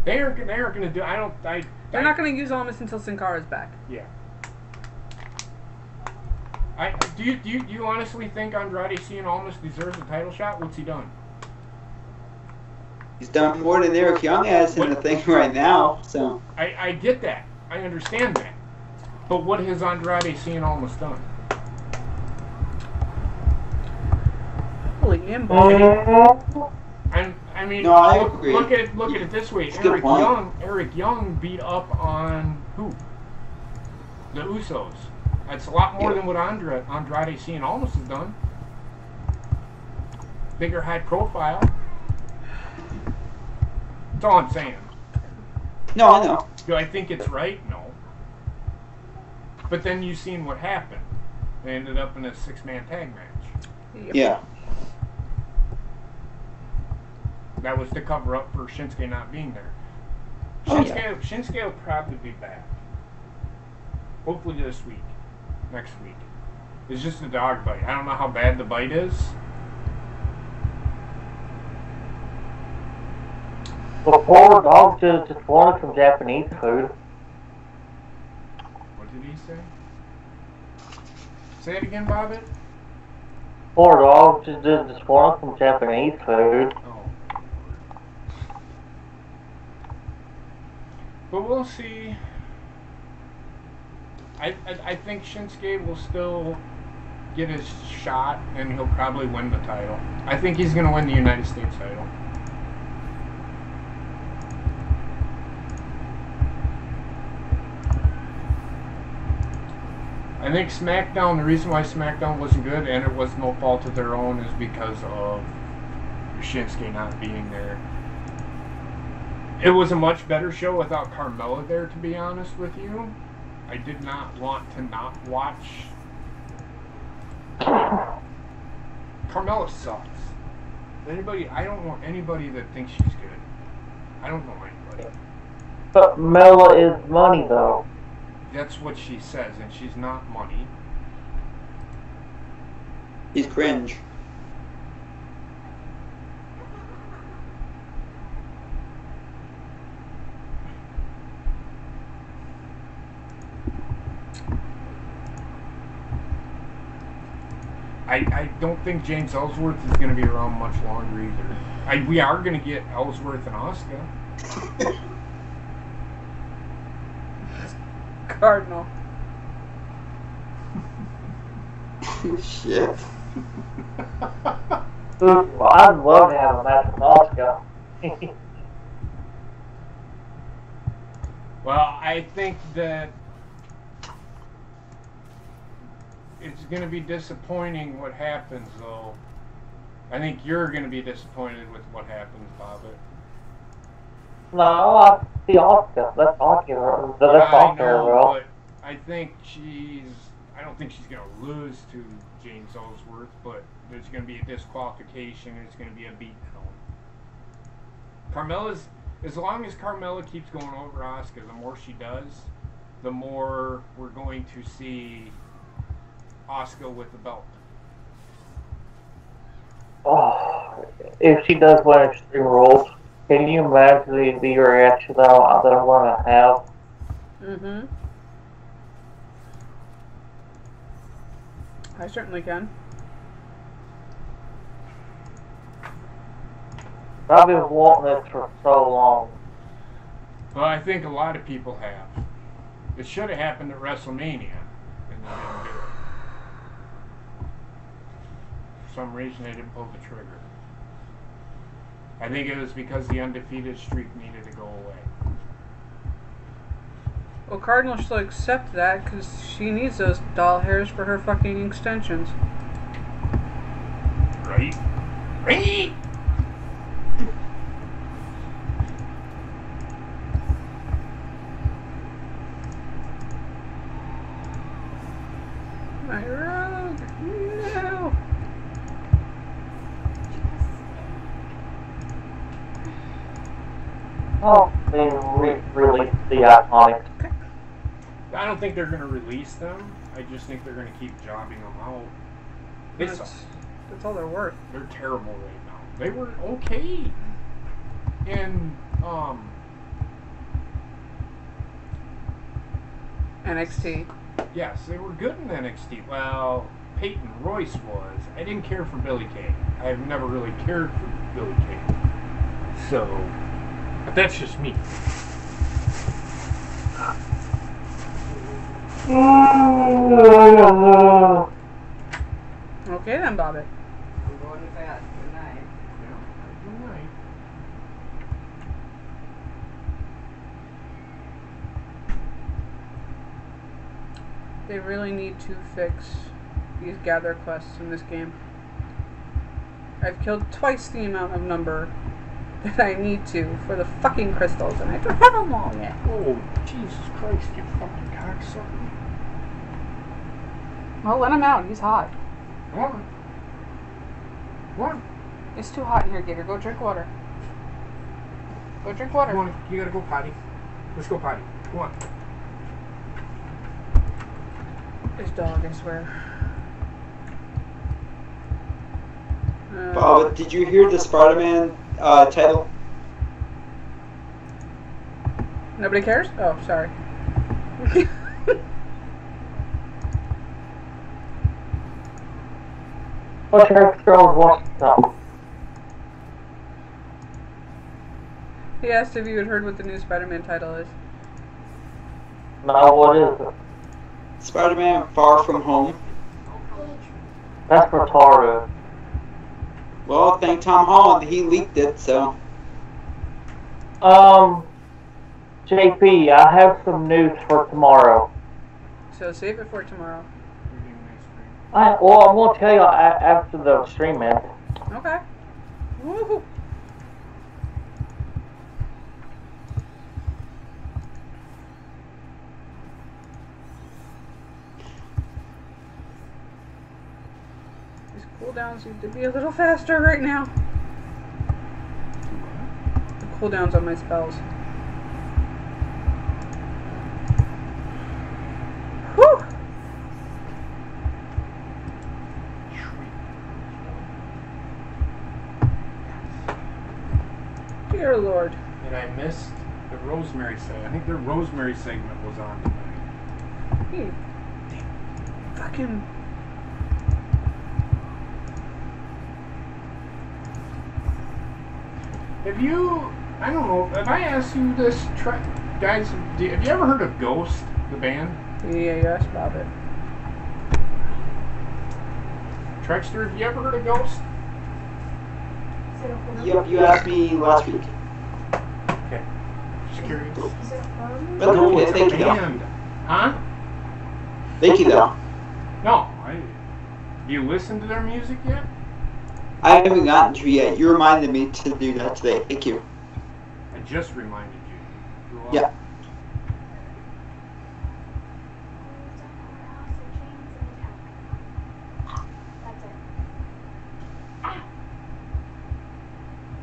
They aren't going to do. They're not going to use Almas until Sin Cara's back. Yeah. Do you honestly think Andrade Cien Almas deserves a title shot? What's he done? He's done more than Eric Young has in the thing right now. So I get that. I understand that. But what has Andrade Cien Almas done? Holy boy. I mean, no, I agree. Look at it this way. Eric Young beat up on who? The Usos. That's a lot more than what Andrade Cien Almas has done. Bigger, high profile. That's all I'm saying. No, I know. Do I think it's right? No. But then you've seen what happened. They ended up in a 6-man tag match. Yep. Yeah. That was to cover up for Shinsuke not being there. Shinsuke will probably be back. Hopefully this week. Next week. It's just a dog bite. I don't know how bad the bite is. The poor dog just wanted some Japanese food. What did he say? Say it again, Bobbit. Poor dog just wanted some Japanese food. Oh. But we'll see. I think Shinsuke will still get his shot, and he'll probably win the title. I think he's going to win the United States title. I think SmackDown, the reason why SmackDown wasn't good, and it was no fault of their own, is because of Shinsuke not being there. It was a much better show without Carmella there, to be honest with you. I did not want to not watch. Carmella sucks. I don't know anybody that thinks she's good. I don't know anybody. But Mela is money, though. That's what she says, and she's not money. He's cringe. I don't think James Ellsworth is going to be around much longer either. We are going to get Ellsworth and Asuka. Cardinal. Shit. I'd love to have a match with Asuka. Well, I think that it's going to be disappointing what happens, though. I think you're going to be disappointed with what happens, Bobbit. No, I see Asuka. That's Asuka. That's Asuka, bro. But I don't think she's going to lose to James Ellsworth, but there's going to be a disqualification. There's going to be a beatdown. Carmella's, as long as Carmella keeps going over Asuka, the more she does, the more we're going to see Asuka with the belt. Oh, if she does win Extreme Rules, can you imagine the reaction that I'm going to have? Mm-hmm. I certainly can. I've been wanting this for so long. Well, I think a lot of people have. It should have happened at WrestleMania, and they didn't do it. For some reason, they didn't pull the trigger. I think it was because the undefeated streak needed to go away. Well, Cardinal should accept that because she needs those doll hairs for her fucking extensions. Right? Right? My rogue! No! Oh, they released the iconics. I don't think they're going to release them. I just think they're going to keep jobbing them out. That's all they're worth. They're terrible right now. They were okay. And, NXT. yes, they were good in NXT. Well, Peyton Royce was. I didn't care for Billy Kay. I've never really cared for Billy Kay. So, but that's just me. Okay then, Bobbit. I'm going to bed. Good night. Yeah, good night. They really need to fix these gather quests in this game. I've killed twice the amount of number that I need to for the fucking crystals, and I don't have them all yet. Oh, Jesus Christ, you fucking cocksucker. Well, let him out. He's hot. Come on. Come on. It's too hot in here, Gator. Go drink water. Go drink water. Come on, you gotta go potty. Let's go potty. Come on. This dog, I swear. Bob, did you hear the Spider-Man title? Nobody cares? Oh, sorry. What Eric Strong wants to know? He asked if you had heard what the new Spider-Man title is. No, what is it? Spider-Man Far From Home. That's for Taru. Well, thank Tom Holland, he leaked it, so. JP, I have some news for tomorrow. So save it for tomorrow. I'm going to tell you after the stream ends. Okay. Woohoo! These cooldowns need to be a little faster right now. The cooldowns on my spells. Whew! Dear Lord. And I missed the Rosemary segment. I think the Rosemary segment was on tonight. Hey. Fucking. Have you, I don't know, have I asked you this, guys, have you ever heard of Ghost, the band? Yeah, you asked about it. Trexter, have you ever heard of Ghost? Yep, you asked me last week. Okay. Just curious. But no, it's thank a you though. band. Huh? Thank you though. No. Do you listen to their music yet? I haven't gotten to yet. You reminded me to do that today. Thank you. I just reminded you. Yeah.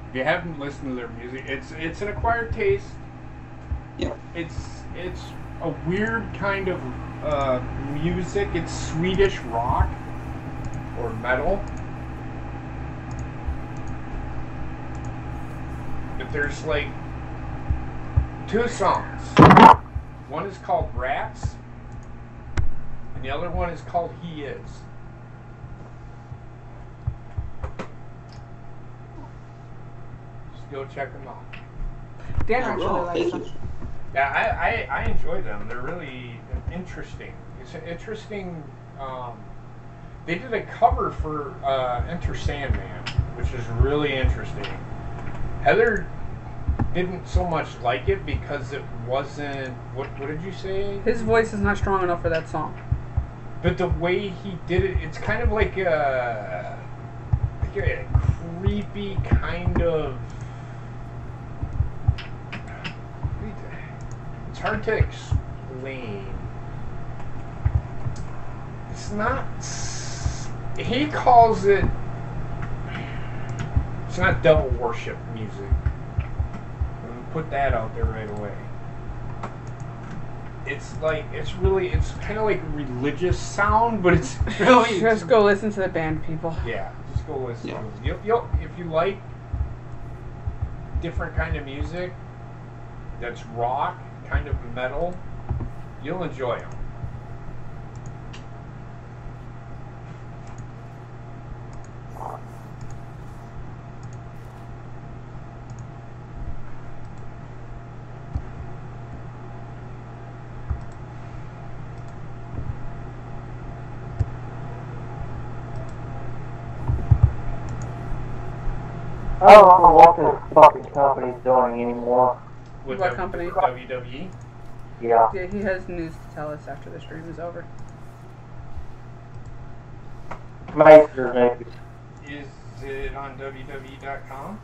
If you haven't listened to their music, it's an acquired taste. Yeah. It's a weird kind of music. It's Swedish rock or metal. But there's like 2 songs. One is called Rats, and the other one is called He Is. Just go check them out. Dan actually Oh, likes thank them. you. Yeah, I enjoy them. They're really interesting. It's an interesting. They did a cover for Enter Sandman, which is really interesting. Heather didn't so much like it because it wasn't. What did you say? His voice is not strong enough for that song. But the way he did it, it's kind of like a creepy kind of. It's hard to explain. It's not. He calls it. It's not devil worship music. Let me put that out there right away. It's kind of like religious sound, but it's really. Just go listen to the band, people. Yeah, just go listen to it. You'll if you like different kind of music that's rock, kind of metal, you'll enjoy them. I don't know what this fucking company's doing anymore. With What company? WWE. Yeah. Yeah, he has news to tell us after the stream is over. Major news. Is it on WWE.com?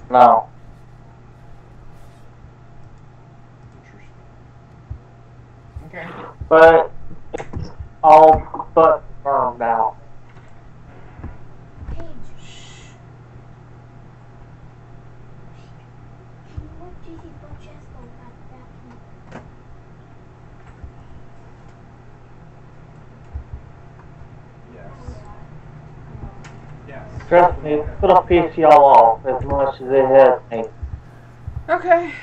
No. Interesting. Okay. But it's all but confirmed now. Paige. Can you work JC Francesco at that? Yes. Yes. Trust me, it'll piss y'all off as much as it has me. Okay.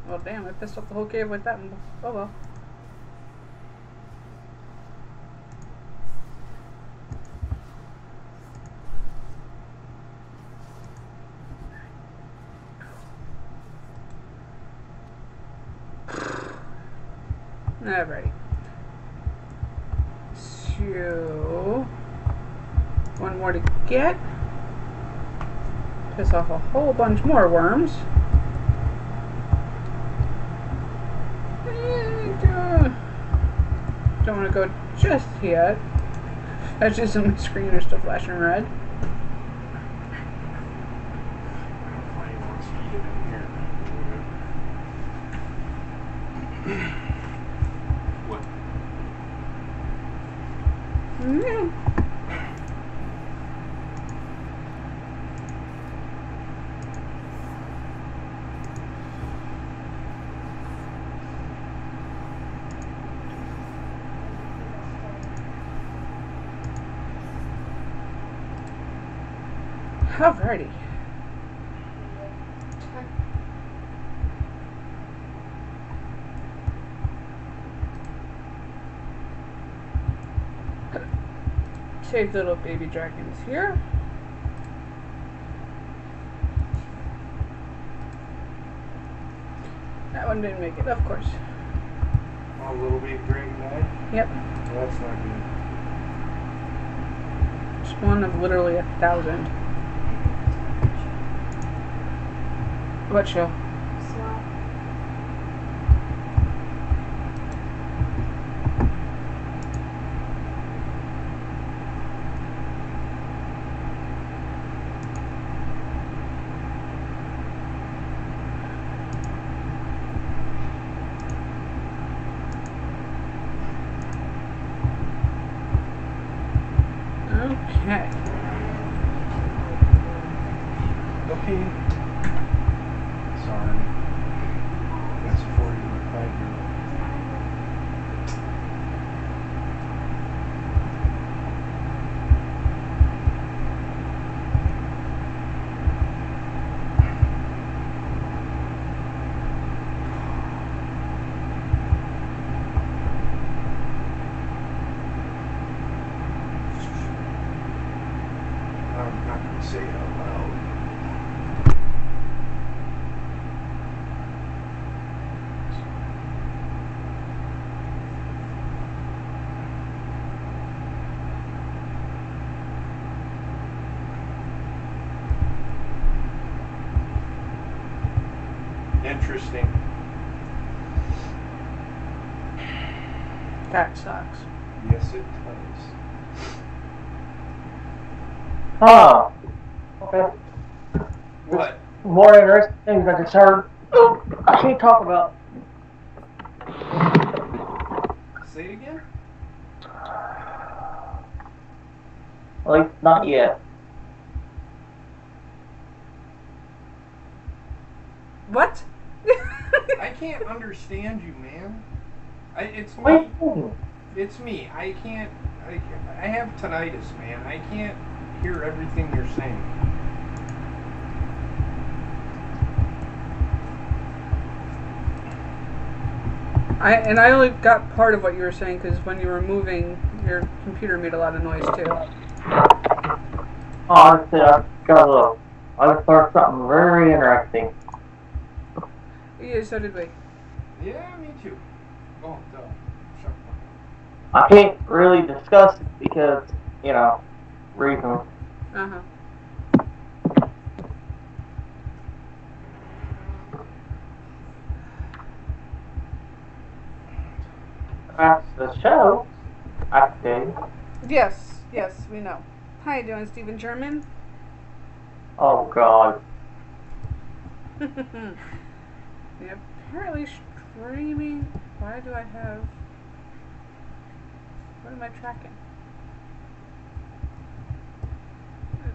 Well, damn, I pissed off the whole cave with that one. Oh well. Alrighty. So, one more to get. Piss off a whole bunch more worms. And, don't want to go just yet. That's just my screen are still flashing red. What? Yeah. Alrighty. Save little baby dragons here. That one didn't make it, of course. Oh, little baby dragon died? Yep. That's not good. Just one of literally 1,000. What show? Swap. Okay. Okay. Sorry. That's 45 €. I'm not going to say it out loud. Interesting. That sucks. Yes, it does. Huh. Okay. What? More interesting things I just heard. Oh, I can't talk about. Say it again? At least not yet. What? I can't understand you, man. It's me. Wait. It's me. I can't. I have tinnitus, man. I can't hear everything you're saying. I only got part of what you were saying because when you were moving, your computer made a lot of noise too. Oh, I said I got a. I just learned something very interesting. Yeah, so did we. Yeah, me too. Oh, duh. Shut up. I can't really discuss it because, you know, reasons. Uh-huh. That's the show. I think. Yes, we know. How you doing, Stephen Sherman? Oh God. Yeah, apparently streaming. Why do I have... What am I tracking?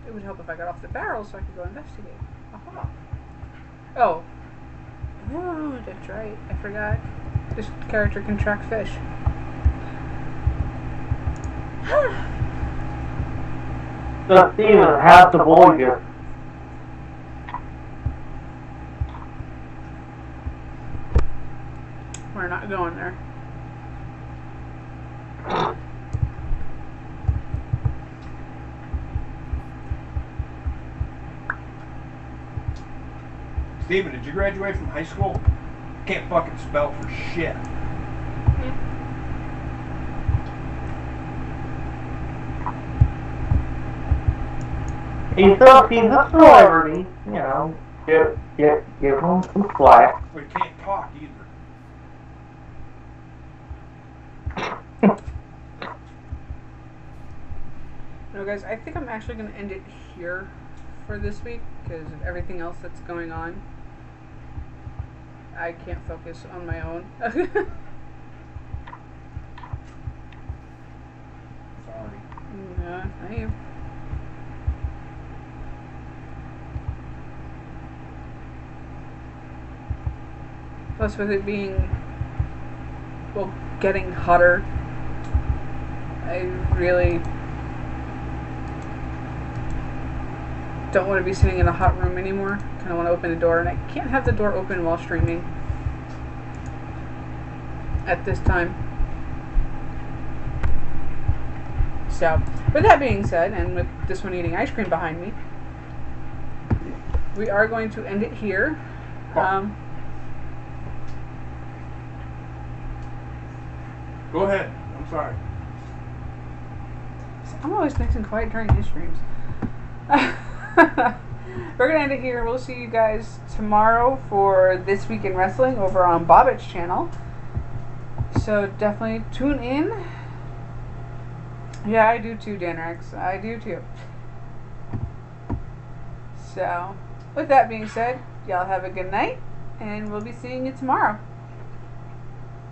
It would help if I got off the barrel so I could go investigate. Aha. Oh. Oh, that's right. I forgot. This character can track fish. So Steven, how's the Voyager? We're not going there. Steven, did you graduate from high school? Can't fucking spell for shit. He's a celebrity, you know. Give him some slack. We can't talk either. No, guys, I think I'm actually going to end it here for this week because of everything else that's going on. I can't focus on my own. Sorry. No, not you. Plus, with it being, well, getting hotter, I really don't want to be sitting in a hot room anymore. Kind of want to open the door, and I can't have the door open while streaming at this time. So, with that being said, and with this one eating ice cream behind me, we are going to end it here. Go ahead. I'm sorry. I'm always nice and quiet during his streams. We're going to end it here. We'll see you guys tomorrow for This Week in Wrestling over on Bobbitt's channel. So definitely tune in. Yeah, I do too, Dan Rex. I do too. So, with that being said, y'all have a good night, and we'll be seeing you tomorrow.